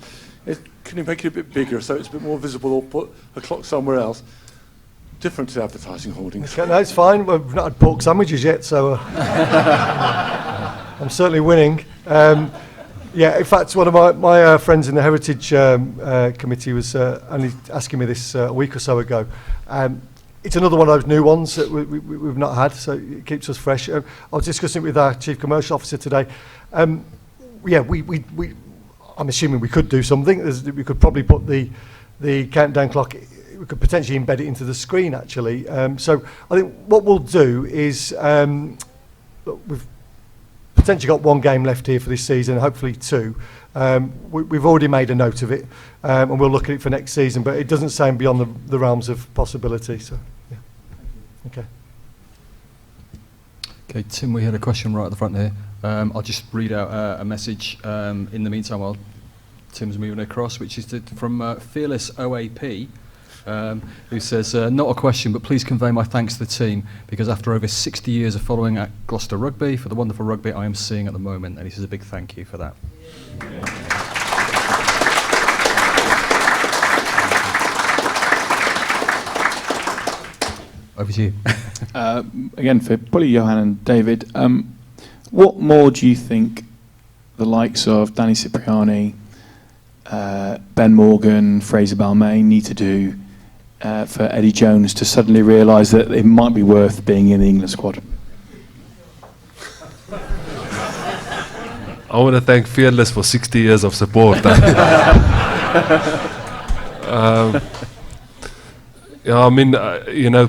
I: Can you make it a bit bigger so it's a bit more visible, or put a clock somewhere else? Different to advertising hoardings.
A: Okay, no, it's fine. We've not had pork sandwiches yet, so I'm certainly winning. In fact, one of my friends in the Heritage Committee was only asking me this a week or so ago. It's another one of those new ones that we've not had, so it keeps us fresh. I was discussing it with our Chief Commercial Officer today. I'm assuming we could do something. We could probably put the countdown clock, we could potentially embed it into the screen actually. So I think what we'll do is, we've potentially got 1 game left here for this season, hopefully 2. We've already made a note of it, and we'll look at it for next season, but it doesn't sound beyond the realms of possibility. So, yeah. Okay.
B: Okay, Tim, we had a question right at the front here. I'll just read out a message in the meantime while Tim's moving across, which is from Fearless OAP, who says, not a question, but please convey my thanks to the team, because after over 60 years of following at Gloucester Rugby, for the wonderful rugby I am seeing at the moment, and he says a big thank you for that. Over to you.
H: Again, for probably Johan and David, what more do you think the likes of Danny Cipriani, Ben Morgan, Fraser Balmain need to do for Eddie Jones to suddenly realise that it might be worth being in the England squad?
E: I want to thank Fearless for 60 years of support. Yeah, I mean, you know,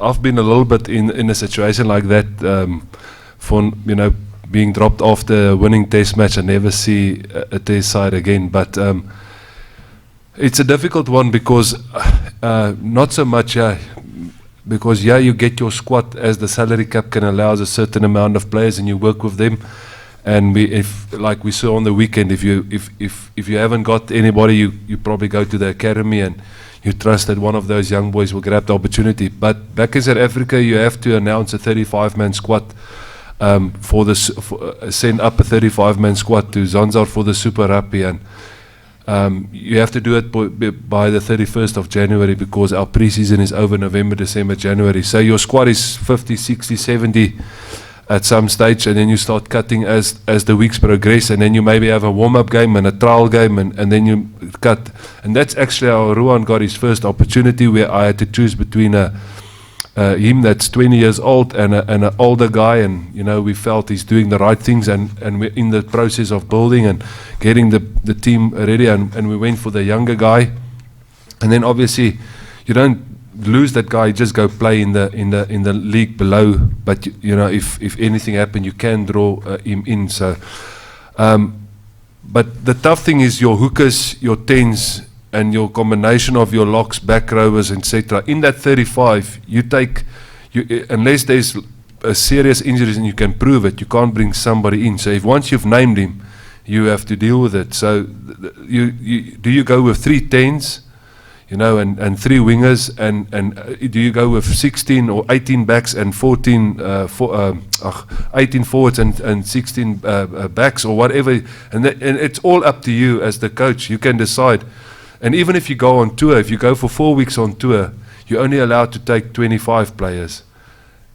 E: I've been a little bit in a situation like that, for, you know, being dropped after a winning test match and never see a test side again. But it's a difficult one because not so much, because you get your squad as the salary cap can allow a certain amount of players and you work with them. And if like we saw on the weekend, if you haven't got anybody, you probably go to the academy and you trust that one of those young boys will grab the opportunity. But back in South Africa, you have to announce a 35-man squad, send up a 35-man squad to Zanzibar for the Super Rugby, and you have to do it by the 31st of January because our pre-season is over November, December, January. So your squad is 50, 60, 70 at some stage, and then you start cutting as the weeks progress, and then you maybe have a warm-up game and a trial game, and then you cut. And that's actually how Johan got his first opportunity, where I had to choose between him that's 20 years old and an older guy, and you know, we felt he's doing the right things, and we're in the process of building and getting the team ready, and we went for the younger guy. And then obviously you don't lose that guy, just go play in the league below, but you know, if anything happened, you can draw him in. So but the tough thing is your hookers, your 10s, and your combination of your locks, back rowers, etc. In that 35, you take, unless there's a serious injuries and you can prove it, you can't bring somebody in. So if once you've named him, you have to deal with it. So do you go with 3 10s, you know, and 3 wingers, and do you go with 16 or 18 backs and 18 forwards and 16 backs or whatever, and it's all up to you as the coach. You can decide. And even if you go on tour, if you go for 4 weeks on tour, you're only allowed to take 25 players.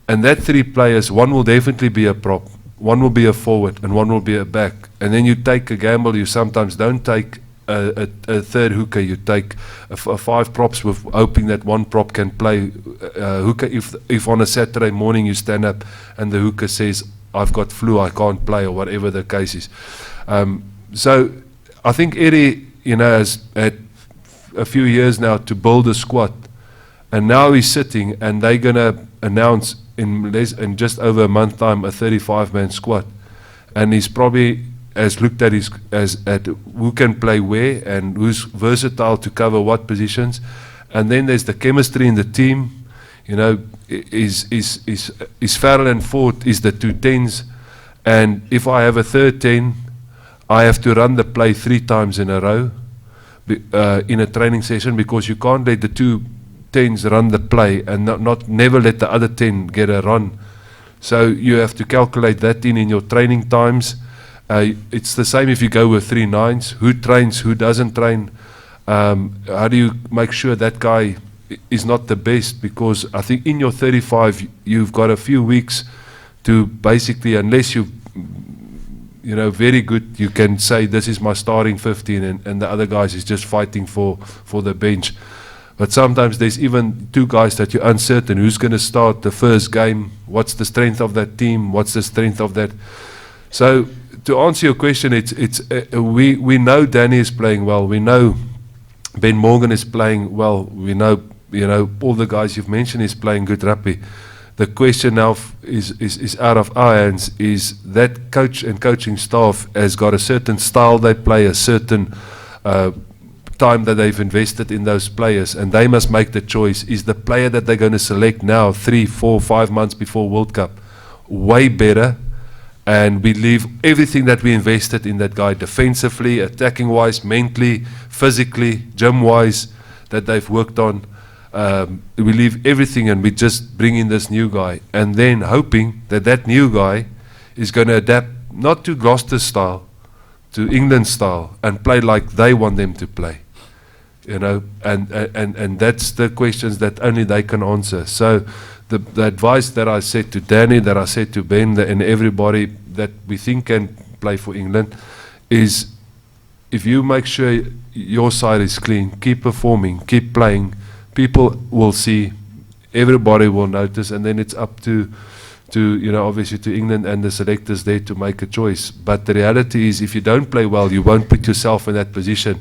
E: And that 3 players, one will definitely be a prop, one will be a forward, and one will be a back. And then you take a gamble. You sometimes don't take a third hooker. You take 5 props with hoping that one prop can play hooker. If on a Saturday morning you stand up and the hooker says, I've got flu, I can't play, or whatever the case is. So I think Eddie, you know, has had a few years now to build a squad, and now he's sitting and they're going to announce in just over a month time a 35-man squad, and he's probably has looked at at who can play where and who's versatile to cover what positions. And then there's the chemistry in the team. You know, is Farrell and Ford is the 2 10s, and if I have a third 10, I have to run the play 3 times in a row in a training session, because you can't let the 2 10s run the play and never let the other 10 get a run. So you have to calculate that in your training times. It's the same if you go with 3 9s. Who trains, who doesn't train? How do you make sure that guy is not the best? Because I think in your 35, you've got a few weeks to basically, unless you know, very good, you can say this is my starting 15, and the other guys is just fighting for the bench. But sometimes there's even 2 guys that you're uncertain who's going to start the first game. What's the strength of that team? What's the strength of that? So to answer your question, we know Danny is playing well. We know Ben Morgan is playing well. We know, you know, all the guys you've mentioned is playing good rugby. The question now is out of our hands. Is that coach and coaching staff has got a certain style they play, a certain time that they've invested in those players, and they must make the choice. Is the player that they're going to select now 3, 4, 5 months before World Cup, way better, and we leave everything that we invested in that guy defensively, attacking-wise, mentally, physically, gym-wise, that they've worked on. We leave everything and we just bring in this new guy, and then hoping that that new guy is going to adapt not to Gloucester style, to England style, and play like they want them to play. You know, and that's the questions that only they can answer. So the advice that I said to Danny, that I said to Ben, and everybody that we think can play for England, is if you make sure your side is clean, keep performing, keep playing, people will see, everybody will notice, and then it's up to you know, obviously to England and the selectors there to make a choice. But the reality is, if you don't play well, you won't put yourself in that position.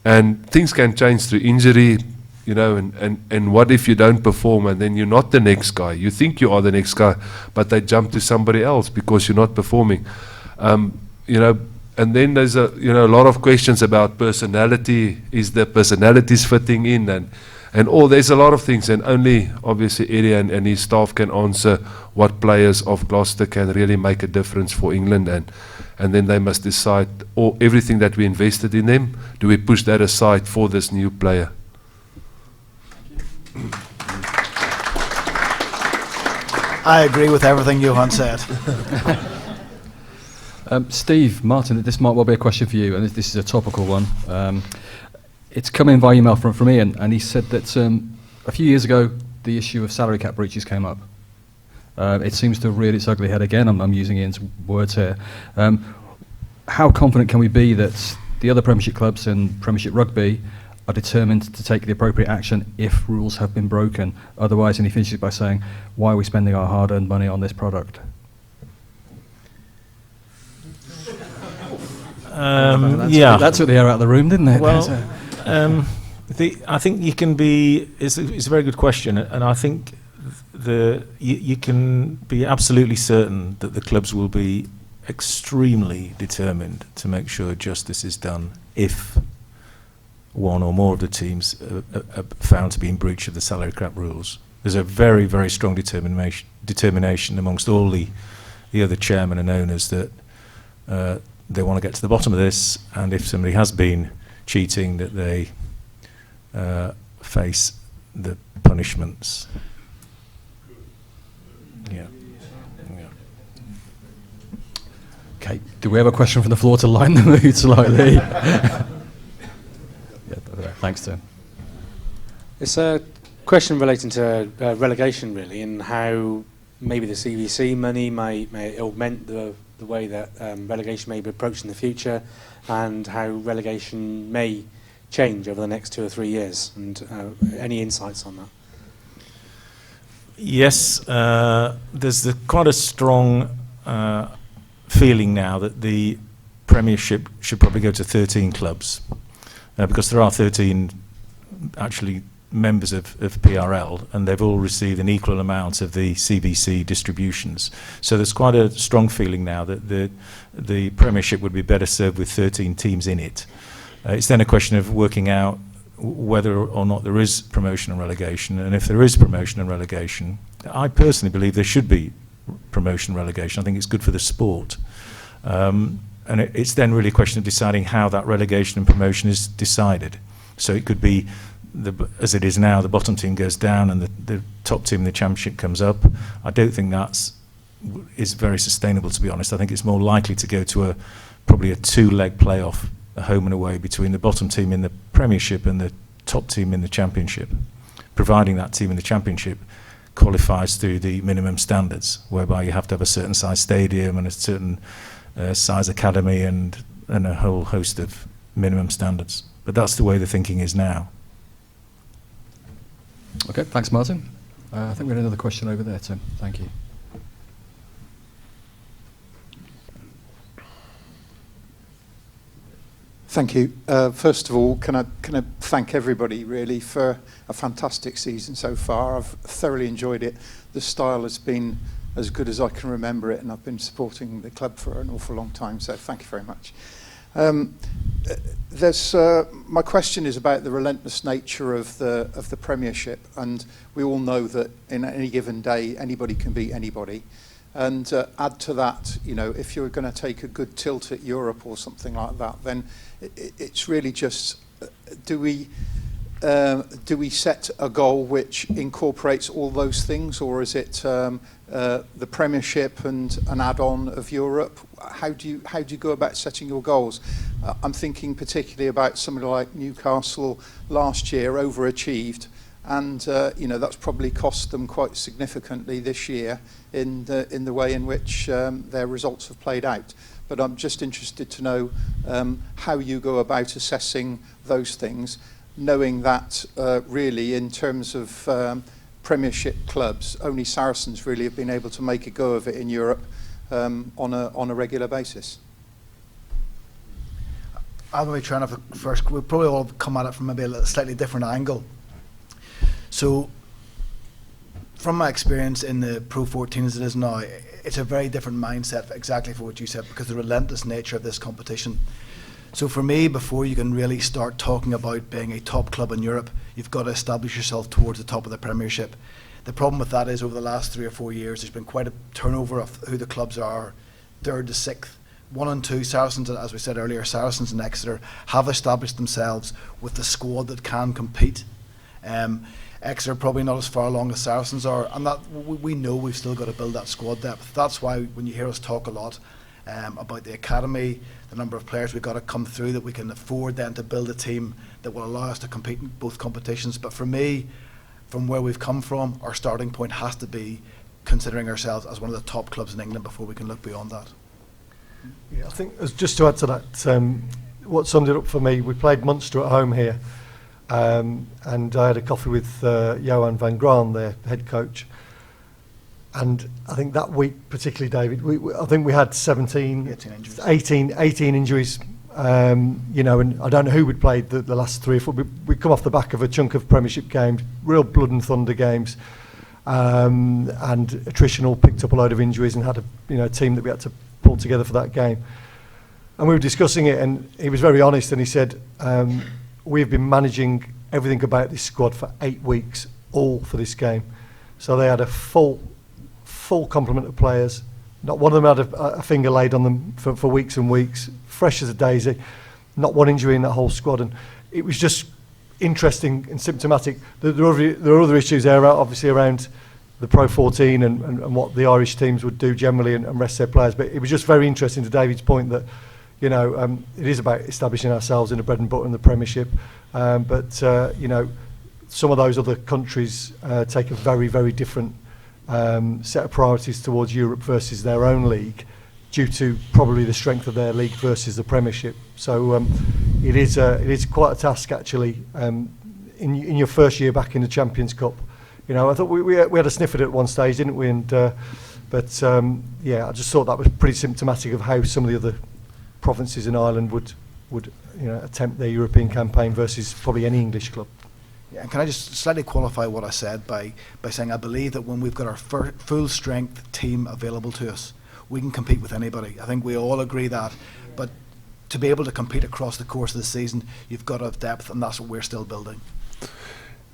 E: And things can change through injury, you know, and what if you don't perform and then you're not the next guy? You think you are the next guy, but they jump to somebody else because you're not performing. You know, and then there's a lot of questions about personality. Is the personalities fitting in? And there's a lot of things, and only obviously Eddie and his staff can answer what players of Gloucester can really make a difference for England, and then they must decide everything that we invested in them, do we push that aside for this new player?
G: I agree with everything Johan said.
B: Steve, Martin, this might well be a question for you, and this is a topical one. It's come in by email from Ian, and he said that a few years ago the issue of salary cap breaches came up. It seems to have reared its ugly head again. I'm using Ian's words here. How confident can we be that the other Premiership clubs and Premiership Rugby are determined to take the appropriate action if rules have been broken? Otherwise, and he finishes by saying, why are we spending our hard-earned money on this product? That took the air out of the room, didn't it?
C: Well, I think you can be. It's a very good question, and I think you can be absolutely certain that the clubs will be extremely determined to make sure justice is done if one or more of the teams are found to be in breach of the salary cap rules. There's a very, very strong determination amongst all the other chairmen and owners that they want to get to the bottom of this, and if somebody has been cheating, that they face the punishments. Yeah.
B: Okay, do we have a question from the floor to line the mood slightly? Thanks, Tim.
R: It's a question relating to relegation, really, and how maybe the CVC money may augment the way that relegation may be approached in the future, and how relegation may change over the next 2 or 3 years, and any insights on that?
C: Yes, there's quite a strong feeling now that the Premiership should probably go to 13 clubs, because there are 13 actually members of PRL, and they've all received an equal amount of the CVC distributions. So there's quite a strong feeling now that the Premiership would be better served with 13 teams in it. It's then a question of working out whether or not there is promotion and relegation, and if there is promotion and relegation, I personally believe there should be promotion and relegation. I think it's good for the sport. And it's then really a question of deciding how that relegation and promotion is decided. So it could be, as it is now, the bottom team goes down and the top team in the championship comes up. I don't think is very sustainable, to be honest. I think it's more likely to go to probably a 2-leg playoff, a home and away, between the bottom team in the Premiership and the top team in the Championship, providing that team in the Championship qualifies through the minimum standards, whereby you have to have a certain size stadium and a certain size academy and a whole host of minimum standards. But that's the way the thinking is now.
B: Okay, thanks, Martin. I think we had another question over there, Tim. Thank you.
S: Thank you. First of all, can I thank everybody really for a fantastic season so far. I've thoroughly enjoyed it. The style has been as good as I can remember it, and I've been supporting the club for an awful long time, so thank you very much. My question is about the relentless nature of the Premiership, and we all know that in any given day anybody can beat anybody. And add to that, you know, if you're going to take a good tilt at Europe or something like that, then it's really just, do we set a goal which incorporates all those things, or is it the Premiership and an add-on of Europe? How do you go about setting your goals? I'm thinking particularly about somebody like Newcastle last year, overachieved, and you know, that's probably cost them quite significantly this year in the way in which their results have played out. But I'm just interested to know how you go about assessing those things, knowing that really in terms of Premiership clubs, only Saracens really have been able to make a go of it in Europe on a regular basis.
G: I'll be trying to first. We'll probably all come at it from maybe a slightly different angle. So, from my experience in the Pro 14 as it is now, it's a very different mindset exactly for what you said, because of the relentless nature of this competition. So for me, before you can really start talking about being a top club in Europe, you've got to establish yourself towards the top of the Premiership. The problem with that is over the last 3 or 4 years, there's been quite a turnover of who the clubs are, 3rd to 6th. 1 and 2, Saracens, as we said earlier, Saracens and Exeter have established themselves with the squad that can compete. Exeter probably not as far along as Saracens are, and that we know we've still got to build that squad depth. That's why when you hear us talk a lot about the academy, the number of players we've got to come through, that we can afford then to build a team that will allow us to compete in both competitions. But for me, from where we've come from, our starting point has to be considering ourselves as one of the top clubs in England before we can look beyond that.
A: Yeah, I think just to add to that, what summed it up for me, we played Munster at home here, and I had a coffee with Johan van Graan, their head coach. And I think that week, particularly David, I think we had 18 injuries, you know, and I don't know who would played the last 3 or 4. We come off the back of a chunk of Premiership games, real blood and thunder games, and attritional, picked up a load of injuries and had a team that we had to pull together for that game. And we were discussing it, and he was very honest, and he said, we've been managing everything about this squad for 8 weeks, all for this game. So they had a full complement of players. Not one of them had a finger laid on them for weeks and weeks, fresh as a daisy. Not one injury in that whole squad. And it was just interesting and symptomatic. There are other issues there, obviously, around the Pro 14 and what the Irish teams would do generally and rest their players. But it was just very interesting to David's point that, you know, it is about establishing ourselves in the bread and butter in the Premiership. But you know, some of those other countries take a very, very different set of priorities towards Europe versus their own league, due to probably the strength of their league versus the Premiership. So it is quite a task actually. In your first year back in the Champions Cup, you know, I thought we had a sniff at it at one stage, didn't we? And but yeah, I just thought that was pretty symptomatic of how some of the other provinces in Ireland would you know, attempt their European campaign versus probably any English club.
G: Yeah, and can I just slightly qualify what I said by saying I believe that when we've got our full strength team available to us, we can compete with anybody. I think we all agree that, but to be able to compete across the course of the season, you've got to have depth, and that's what we're still building.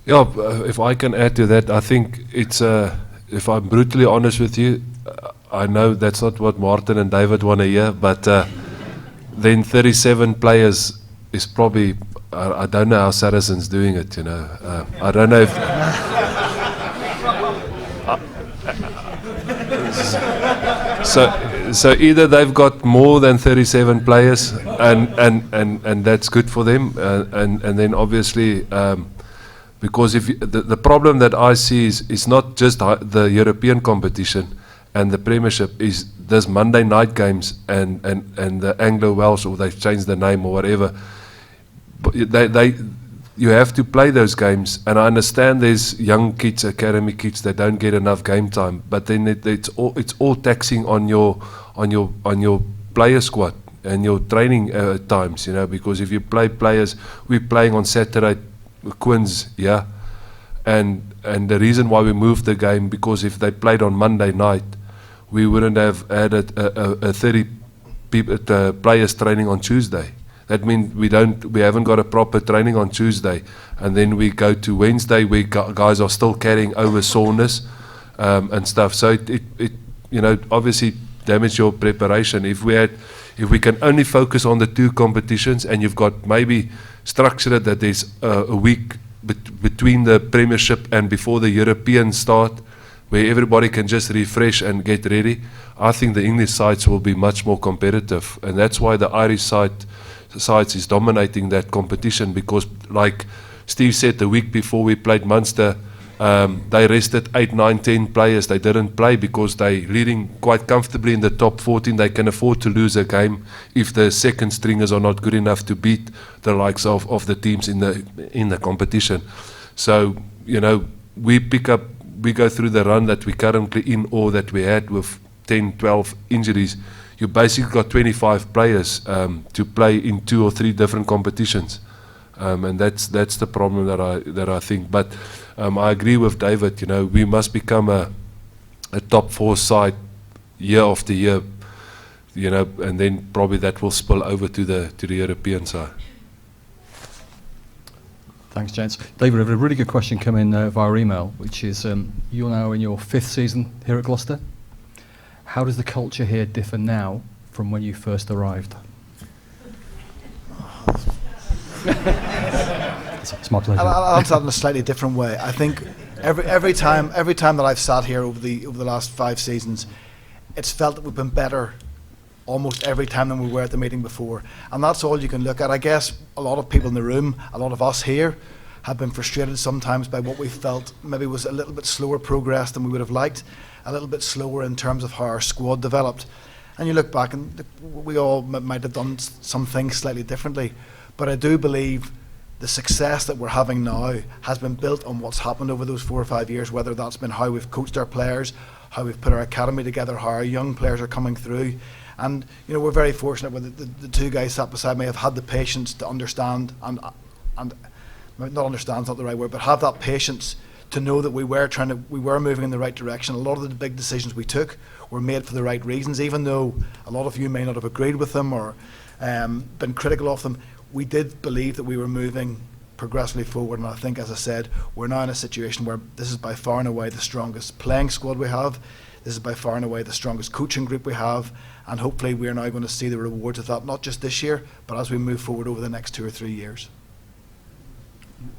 E: Yeah, if I can add to that, I think it's, if I'm brutally honest with you, I know that's not what Martin and David want to hear, but then 37 players is probably, I don't know how Saracens doing it, you know. I don't know if... So either they've got more than 37 players, and that's good for them, and then obviously... because if the problem that I see is not just the European competition and the Premiership, is this Monday night games and the Anglo-Welsh, or they've changed the name or whatever. But you have to play those games, and I understand there's young kids, academy kids that don't get enough game time, but then it's all taxing on your player squad and your training times, you know, because if you play players, we're playing on Saturday. Quins, yeah, and the reason why we moved the game, because if they played on Monday night, we wouldn't have had a 30 players training on Tuesday. That means we haven't got a proper training on Tuesday, and then we go to Wednesday where guys are still carrying over soreness and stuff. So obviously damage your preparation. If we can only focus on the two competitions, and you've got maybe structured that there's a week between the Premiership and before the European start, where everybody can just refresh and get ready, I think the English sides will be much more competitive, and that's why the Irish sides is dominating that competition, because like Steve said, the week before we played Munster, they rested 8, 9, 10 players. They didn't play because they're leading quite comfortably in the top 14. They can afford to lose a game if the second stringers are not good enough to beat the likes of the teams in the competition. So, we go through the run that we're currently in, or that we had with 10, 12 injuries. You basically got 25 players to play in 2 or 3 different competitions. And that's the problem that I think. But I agree with David. We must become a top 4 side year after year. And then probably that will spill over to the European side.
B: Thanks, gents. David, we have a really good question come in via email, which is you're now in your 5th season here at Gloucester. How does the culture here differ now from when you first arrived? It's my pleasure.
G: I'll answer that in a slightly different way. I think every time that I've sat here over the last 5 seasons, it's felt that we've been better almost every time than we were at the meeting before, and that's all you can look at. I guess a lot of people in the room, a lot of us here, have been frustrated sometimes by what we felt maybe was a little bit slower progress than we would have liked, a little bit slower in terms of how our squad developed. And you look back, and we all might have done some things slightly differently, but I do believe the success that we're having now has been built on what's happened over those 4 or 5 years, whether that's been how we've coached our players, how we've put our academy together, how our young players are coming through. And we're very fortunate with the 2 guys sat beside me have had the patience to understand and not understand's not the right word, but have that patience to know that we were moving in the right direction. A lot of the big decisions we took were made for the right reasons, even though a lot of you may not have agreed with them or been critical of them. We did believe that we were moving progressively forward, and I think, as I said, we're now in a situation where this is by far and away the strongest playing squad we have. This is by far and away the strongest coaching group we have, and hopefully we are now going to see the rewards of that, not just this year, but as we move forward over the next 2 or 3 years.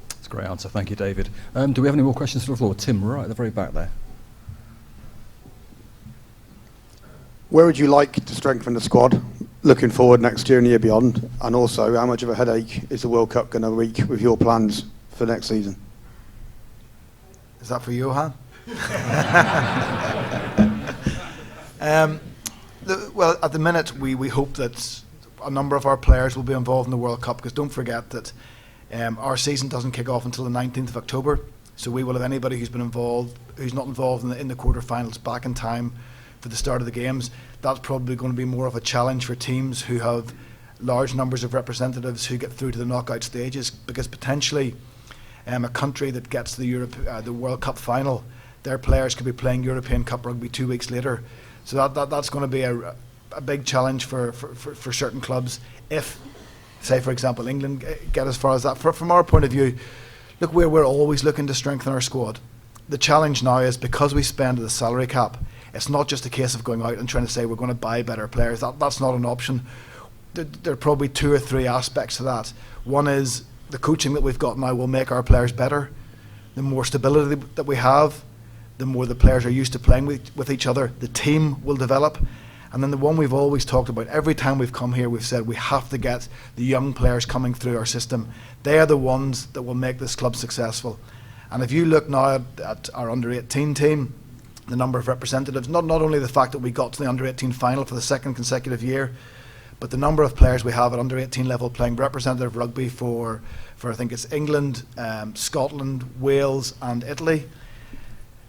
B: That's a great answer. Thank you, David. Do we have any more questions from the floor? Tim, right at the very back there.
L: Where would you like to strengthen the squad looking forward next year and the year beyond? And also, how much of a headache is the World Cup going to wreak with your plans for next season?
G: Is that for Johan? Well, at the minute, we hope that a number of our players will be involved in the World Cup, because don't forget that our season doesn't kick off until the 19th of October. So we will have anybody who's not involved in the quarterfinals back in time for the start of the games. That's probably going to be more of a challenge for teams who have large numbers of representatives who get through to the knockout stages, because potentially a country that gets to the World Cup final, their players could be playing European Cup rugby 2 weeks later. So that's going to be a big challenge for certain clubs if, say, for example, England get as far as that. From our point of view, look, we're always looking to strengthen our squad. The challenge now is, because we spend the salary cap, it's not just a case of going out and trying to say we're going to buy better players. That's not an option. There are probably 2 or 3 aspects to that. One is the coaching that we've got now will make our players better. The more stability that we have, the more the players are used to playing with each other, the team will develop. And then the one we've always talked about, every time we've come here, we've said we have to get the young players coming through our system. They are the ones that will make this club successful. And if you look now at our under-18 team, the number of representatives, not only the fact that we got to the under-18 final for the 2nd consecutive year, but the number of players we have at under-18 level playing representative rugby for I think it's England, Scotland, Wales and Italy.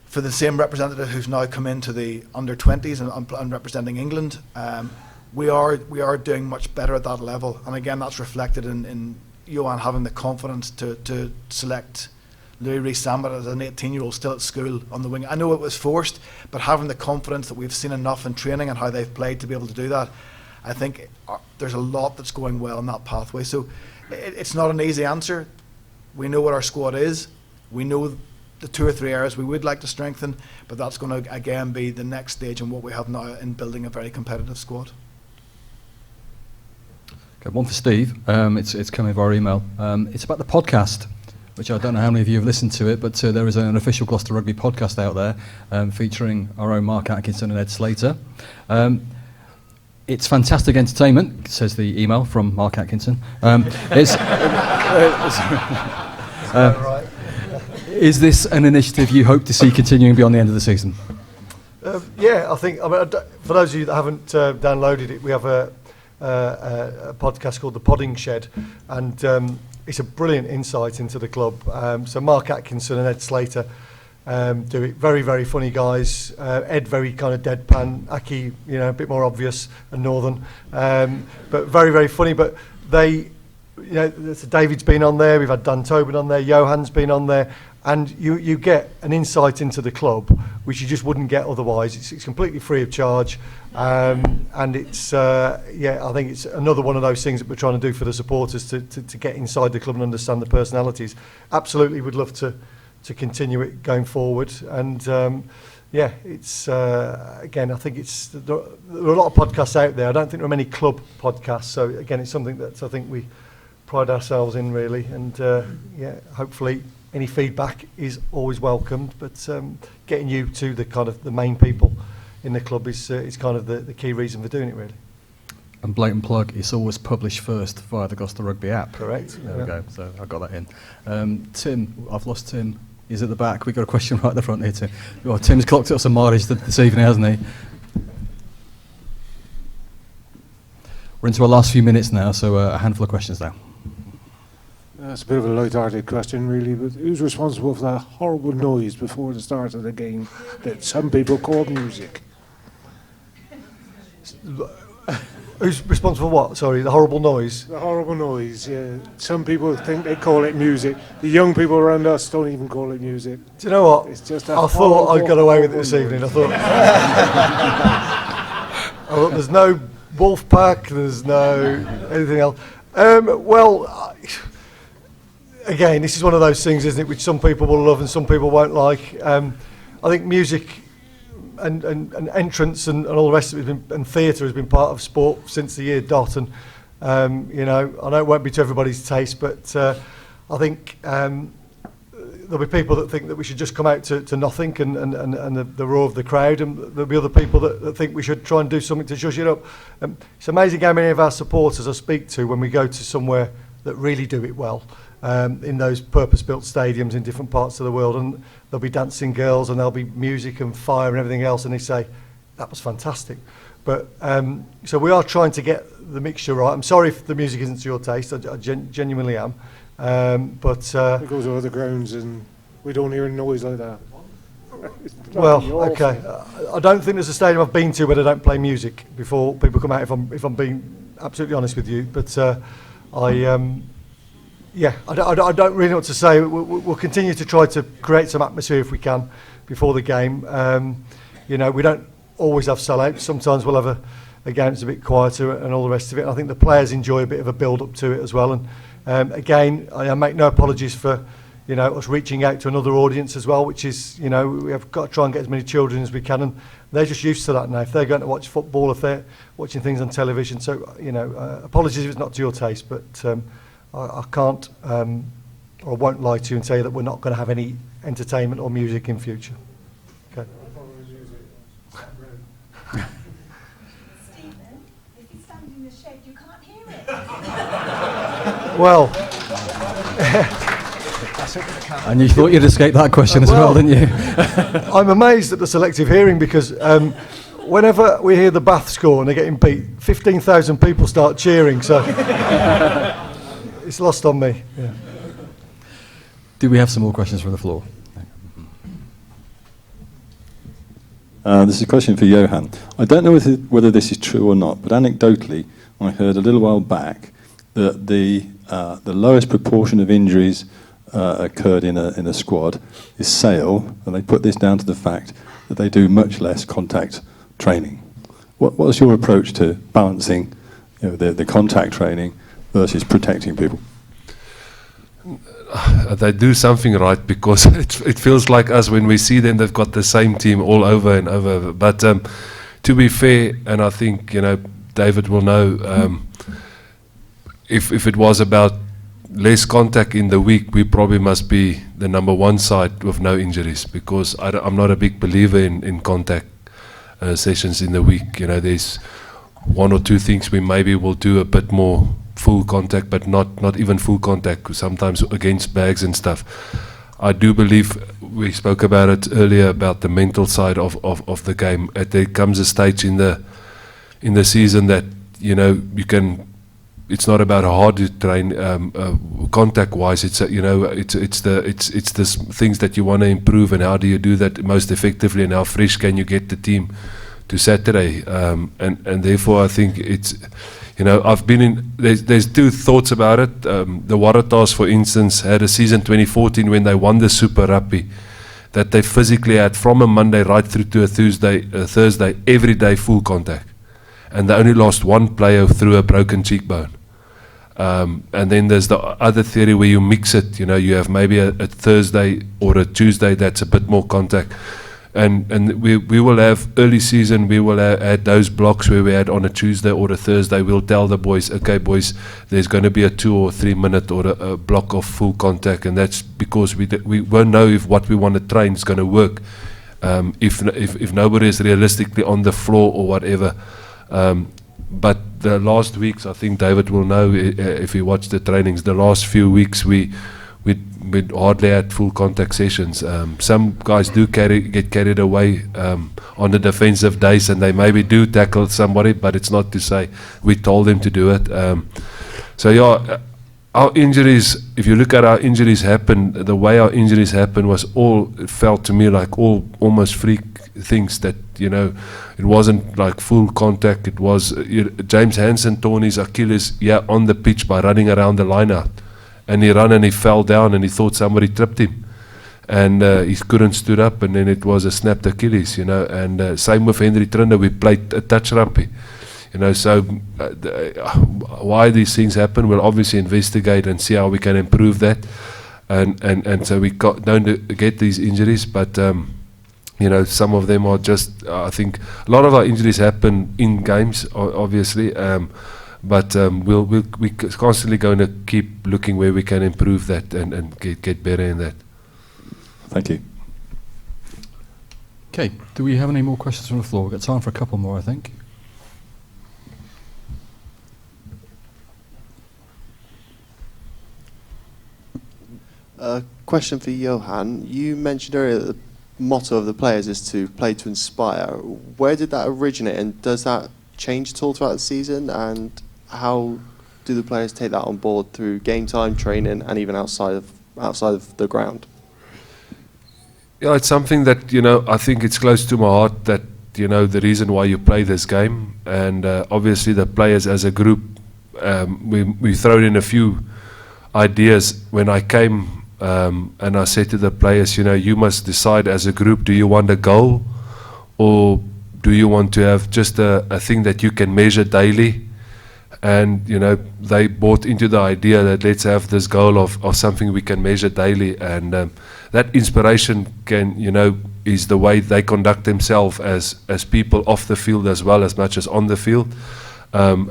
G: For the same representative who's now come into the under-20s and representing England, we are doing much better at that level. And again, that's reflected in Johan having the confidence to select Louis Rees-Sambit as an 18-year-old still at school on the wing. I know it was forced, but having the confidence that we've seen enough in training and how they've played to be able to do that, I think there's a lot that's going well in that pathway. So it's not an easy answer. We know what our squad is. We know the 2 or 3 areas we would like to strengthen, but that's going to again be the next stage in what we have now in building a very competitive squad.
B: Okay, one for Steve. It's coming via email. It's about the podcast, which I don't know how many of you have listened to it, but there is an official Gloucester Rugby podcast out there featuring our own Mark Atkinson and Ed Slater. It's fantastic entertainment, says the email from Mark Atkinson. Is this an initiative you hope to see continuing beyond the end of the season?
A: Yeah, I think, for those of you that haven't downloaded it, we have a podcast called The Podding Shed, and it's a brilliant insight into the club. So Mark Atkinson and Ed Slater do it. Very, very funny guys. Ed very kind of deadpan, Aki, a bit more obvious and northern, but very, very funny. But they, David's been on there, we've had Dan Tobin on there, Johan's been on there, and you get an insight into the club which you just wouldn't get otherwise. It's completely free of charge, and it's I think it's another one of those things that we're trying to do for the supporters to get inside the club and understand the personalities. Absolutely would love to continue it going forward, and it's again, I think there are a lot of podcasts out there. I don't think there are many club podcasts, so again, it's something that I think we pride ourselves in really, and hopefully any feedback is always welcomed, but getting you to the kind of the main people in the club is kind of the key reason for doing it really.
B: And blatant plug, it's always published first via the Gloucester Rugby app.
A: Correct.
B: There we go, so I got that in. Tim, I've lost Tim. He's at the back. We've got a question right at the front here, Tim. Well, Tim's clocked up some mileage this evening, hasn't he? We're into our last few minutes now, so a handful of questions now.
T: That's a bit of a light-hearted question, really, but who's responsible for that horrible noise before the start of the game that some people call music?
A: Who's responsible for what? Sorry, the horrible noise?
T: The horrible noise, yeah. Some people think they call it music. The young people around us don't even call it music.
A: Do you know what?
T: It's just
A: I thought I'd got away with it this evening. I thought there's no wolf pack, there's no anything else. Again, this is one of those things, isn't it, which some people will love and some people won't like. I think music and entrance and all the rest of it and theatre has been part of sport since the year dot, and I know it won't be to everybody's taste, but I think there'll be people that think that we should just come out to nothing and the roar of the crowd, and there'll be other people that think we should try and do something to shush it up. It's amazing how many of our supporters I speak to when we go to somewhere that really do it well, in those purpose-built stadiums in different parts of the world, and there'll be dancing girls and there'll be music and fire and everything else, and they say, that was fantastic. But so we are trying to get the mixture right. I'm sorry if the music isn't to your taste, I genuinely am. But
T: we go to other grounds and we don't hear a noise like that.
A: Well, okay. I don't think there's a stadium I've been to where they don't play music before people come out, if I'm being absolutely honest with you. But I don't really know what to say. We'll continue to try to create some atmosphere if we can before the game. We don't always have sellouts. Sometimes we'll have a game that's a bit quieter and all the rest of it. And I think the players enjoy a bit of a build-up to it as well. And again, I make no apologies for us reaching out to another audience as well, which is, we have got to try and get as many children as we can, and they're just used to that now. If they're going to watch football, if they're watching things on television, so apologies if it's not to your taste, but I can't or won't lie to you and say that we're not going to have any entertainment or music in future. Okay.
U: Stephen, if you stand in the shed, you can't hear it.
A: Well.
B: And you thought you'd escape that question as well, didn't you?
A: I'm amazed at the selective hearing, because whenever we hear the Bath score and they're getting beat, 15,000 people start cheering, so it's lost on me. Yeah.
B: Do we have some more questions from the floor?
P: This is a question for Johan. I don't know whether this is true or not, but anecdotally, I heard a little while back that the lowest proportion of injuries occurred in a squad is Sale, and they put this down to the fact that they do much less contact training. What's your approach to balancing the contact training versus protecting people?
E: they do something right, because it feels like us when we see them, they've got the same team all over and over. But to be fair, and I think, David will know, if it was about less contact in the week, we probably must be the number one side with no injuries, because I'm not a big believer in contact sessions in the week. There's one or two things we maybe will do a bit more full contact, but not even full contact, sometimes against bags and stuff. I do believe, we spoke about it earlier, about the mental side of the game. There comes a stage in the season that you can. It's not about how hard you train contact wise. It's the things that you want to improve, and how do you do that most effectively, and how fresh can you get the team to Saturday, and therefore I think it's. I've been in. There's two thoughts about it. The Waratahs, for instance, had a season 2014 when they won the Super Rugby, that they physically had from a Monday right through to a Thursday, every day full contact, and they only lost one player through a broken cheekbone. And then there's the other theory where you mix it. You have maybe a Thursday or a Tuesday that's a bit more contact. And we will have early season, we will add those blocks where we had on a Tuesday or a Thursday. We'll tell the boys, okay, boys, there's going to be a 2 or 3 minute or a block of full contact, and that's because we won't know if what we want to train is going to work. If nobody is realistically on the floor or whatever. But the last weeks, I think David will know if he watched the trainings. The last few weeks, we hardly had full contact sessions. Some guys do get carried away on the defensive days, and they maybe do tackle somebody, but it's not to say we told them to do it. Our injuries, if you look at our injuries happen, the way our injuries happen was it felt to me like almost freak things that, it wasn't like full contact. It was, James Hansen torn his Achilles on the pitch by running around the line out. And he ran and he fell down and he thought somebody tripped him. And he couldn't stood up, and then it was a snapped Achilles, And same with Henry Trinder, we played a touch rugby. So why these things happen, we'll obviously investigate and see how we can improve that. And so we don't get these injuries, but some of them are just, I think a lot of our injuries happen in games, obviously, but we're constantly going to keep looking where we can improve that and get better in that.
P: Thank you.
B: Okay, do we have any more questions from the floor? We've got time for a couple more, I think.
D: Question for Johan. You mentioned earlier that the motto of the players is to play to inspire. Where did that originate, and does that change at all throughout the season? And how do the players take that on board through game time, training, and even outside of the ground?
E: Yeah, it's something that, I think it's close to my heart, that, the reason why you play this game. And obviously the players as a group, we thrown in a few ideas when I came, and I said to the players, you must decide as a group, do you want a goal, or do you want to have just a thing that you can measure daily? And, they bought into the idea that let's have this goal of something we can measure daily. And that inspiration can, is the way they conduct themselves as people off the field as well as much as on the field. How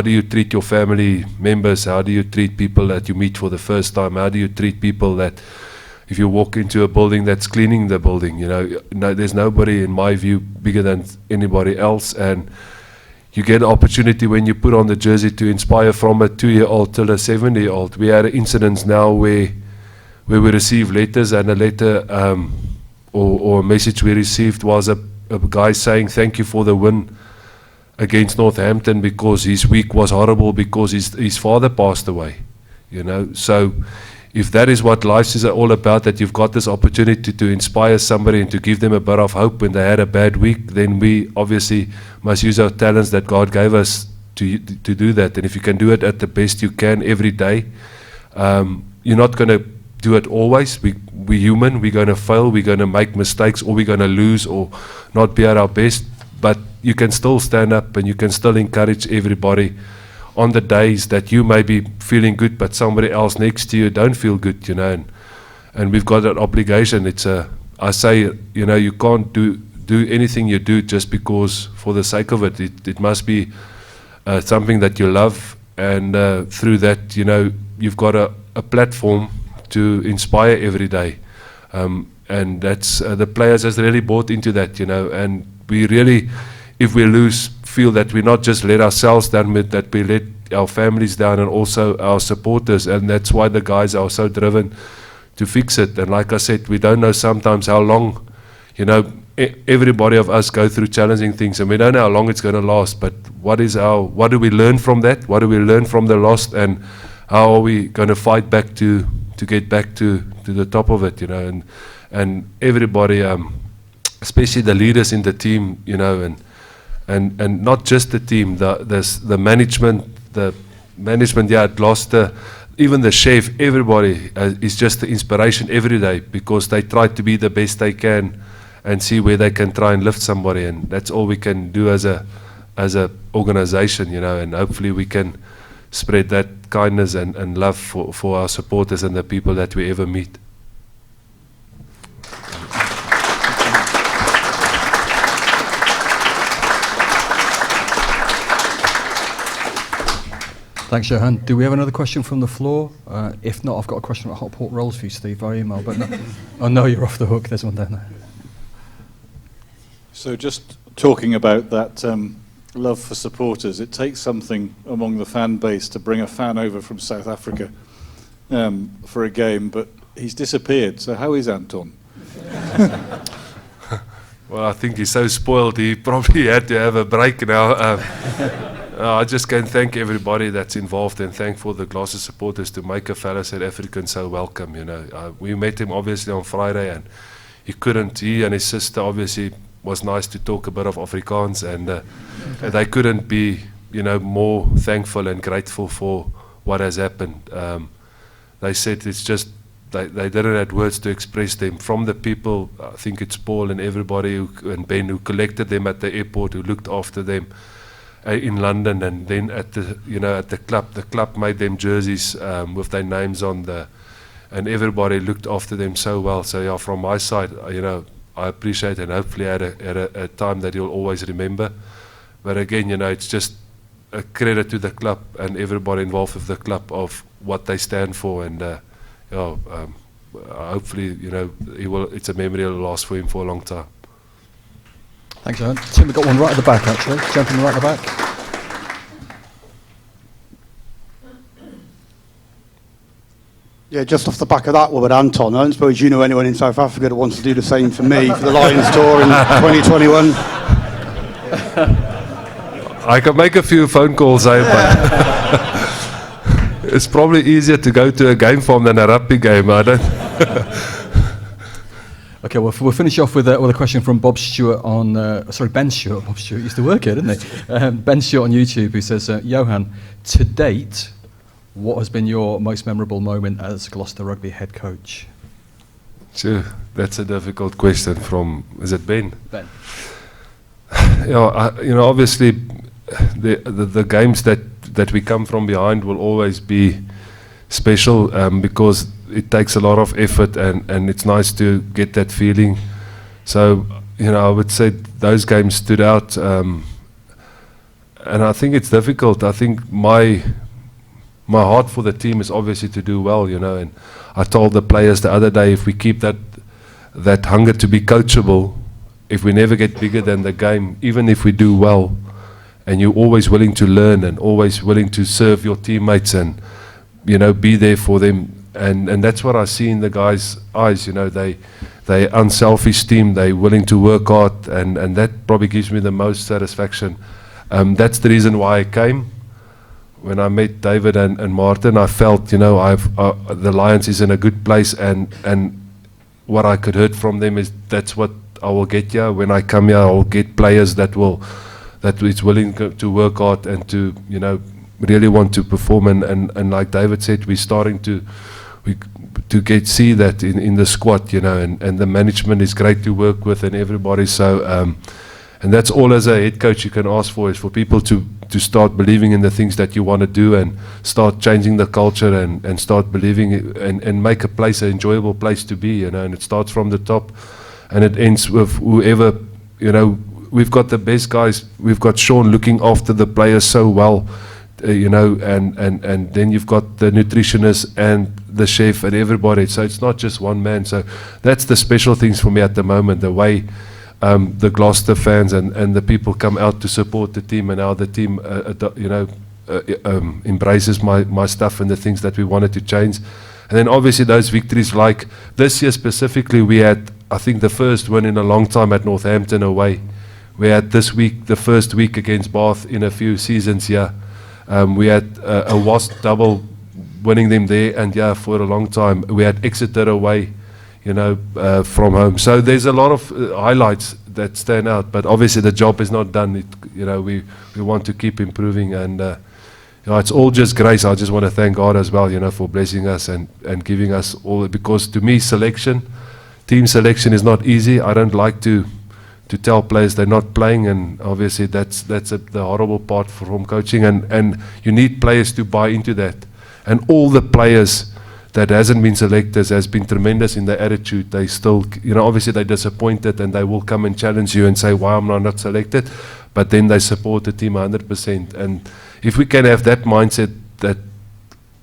E: do you treat your family members? How do you treat people that you meet for the first time? How do you treat people that, if you walk into a building that's cleaning the building, there's nobody, in my view, bigger than anybody else. And you get an opportunity when you put on the jersey to inspire from a 2-year-old till a 70-year-old. We had incidents now where we receive letters, and a letter or a message we received was a guy saying thank you for the win against Northampton, because his week was horrible because his father passed away. So if that is what life is all about, that you've got this opportunity to inspire somebody and to give them a bit of hope when they had a bad week, then we obviously must use our talents that God gave us to do that. And if you can do it at the best you can every day, you're not going to do it always. We're human, we're going to fail, we're going to make mistakes, or we're going to lose or not be at our best. But you can still stand up and you can still encourage everybody on the days that you maybe feel feeling good, but somebody else next to you don't feel good, you know, and we've got that obligation. I say, you know, you can't do anything you do just because for the sake of it. It must be something that you love, and through that, you know, you've got a platform to inspire every day. And that's the players has really bought into that, you know, and we really, if we lose, feel that we not just let ourselves down, but that we let our families down and also our supporters, and that's why the guys are so driven to fix it. And like I said, we don't know sometimes how long, you know, everybody of us go through challenging things, and we don't know how long it's going to last, but what do we learn from that? What do we learn from the loss, and how are we going to fight back to get back to the top of it, you know, and everybody, especially the leaders in the team, you know, and not just the team, the management, yeah, at Gloucester, even the chef, everybody is just the inspiration every day, because they try to be the best they can and see where they can try and lift somebody, and that's all we can do as a organization, you know, and hopefully we can spread that kindness and love for our supporters and the people that we ever meet.
B: Thanks, Johan. Do we have another question from the floor? If not, I've got a question about hot pot rolls for you, Steve, via email. But no. Oh no, you're off the hook. There's one down there.
F: So just talking about that love for supporters, it takes something among the fan base to bring a fan over from South Africa for a game, but he's disappeared. So how is Anton?
E: Well, I think he's so spoiled, he probably had to have a break now. I just can thank everybody that's involved, and thank for the Gloucester supporters to make a fellow South African so welcome, you know. We met him obviously on Friday, and he and his sister obviously was nice to talk a bit of Afrikaans, and they couldn't be, you know, more thankful and grateful for what has happened. They said it's just, they didn't have words to express them. From the people, I think it's Paul and everybody, and Ben, who collected them at the airport, who looked after them in London, and then at the club made them jerseys with their names on and everybody looked after them so well. So yeah, from my side, you know, I appreciate it, and hopefully at a time that you'll always remember. But again, you know, it's just a credit to the club and everybody involved with the club of what they stand for, and hopefully, you know, it's a memory that will last for him for a long time.
B: Thanks, Johan. Tim, we've got one right at the back, actually. Gentleman right at the back.
L: Yeah, just off the back of that, what about Anton? I don't suppose you know anyone in South Africa that wants to do the same for me for the Lions tour in 2021?
E: I can make a few phone calls, but it's probably easier to go to a game farm than a rugby game. I don't.
B: Okay, well, we'll finish off with a question from Bob Stewart on, Ben Stewart. Bob Stewart used to work here, didn't he? Ben Stewart on YouTube, who says, Johan, to date, what has been your most memorable moment as Gloucester Rugby head coach?
E: Sure, that's a difficult question from, is it Ben?
B: Ben.
E: Obviously, the games that we come from behind will always be special because it takes a lot of effort, and it's nice to get that feeling. So, I would say those games stood out, and I think it's difficult. I think my heart for the team is obviously to do well, and I told the players the other day, if we keep that hunger to be coachable, if we never get bigger than the game, even if we do well, and you're always willing to learn and always willing to serve your teammates and be there for them. And that's what I see in the guys' eyes. They unselfish team. They're willing to work hard, and that probably gives me the most satisfaction. That's the reason why I came. When I met David and Martin, I felt the Lions is in a good place, and what I could hear from them is that's what I will get here. When I come here, I will get players that is willing to work hard and to really want to perform. And like David said, we're starting to see that in the squad, and the management is great to work with and everybody. So And that's all as a head coach you can ask for, is for people to start believing in the things that you want to do and start changing the culture and start believing and make a place an enjoyable place to be, and it starts from the top and it ends with whoever, we've got the best guys. We've got Sean looking after the players so well, and then you've got the nutritionist and the chef and everybody. So it's not just one man. So that's the special things for me at the moment, the way the Gloucester fans and the people come out to support the team, and how the team, embraces my stuff and the things that we wanted to change. And then obviously those victories, like this year specifically, we had, I think, the first win in a long time at Northampton away. We had this week, the first week against Bath in a few seasons here. We had a Wasp double, winning them there, and for a long time. We had Exeter away, from home. So there's a lot of highlights that stand out, but obviously the job is not done. We want to keep improving, and it's all just grace. I just want to thank God as well, for blessing us and giving us all, because to me, team selection is not easy. I don't like to tell players they're not playing, and obviously that's the horrible part from coaching, and you need players to buy into that. And all the players that hasn't been selected has been tremendous in their attitude. They still, obviously they're disappointed, and they will come and challenge you and say, why am I not selected? But then they support the team 100%. And if we can have that mindset, that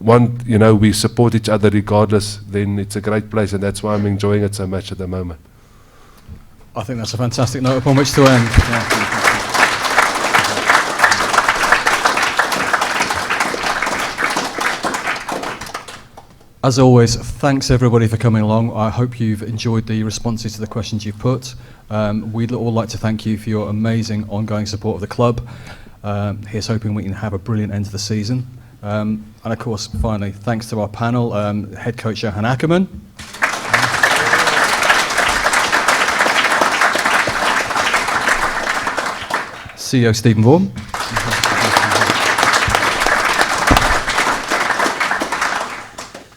E: we support each other regardless, then it's a great place, and that's why I'm enjoying it so much at the moment.
B: I think that's a fantastic note upon which to end. As always, thanks everybody for coming along. I hope you've enjoyed the responses to the questions you've put. We'd all like to thank you for your amazing ongoing support of the club. Here's hoping we can have a brilliant end to the season. And of course, finally, thanks to our panel, head coach Johan Ackermann. CEO Stephen Vaughan.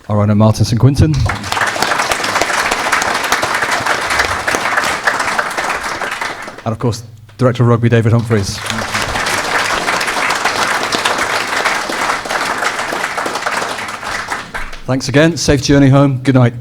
B: Our owner Martin Quinton. And of course, Director of Rugby David Humphreys. Thanks again. Safe journey home. Good night.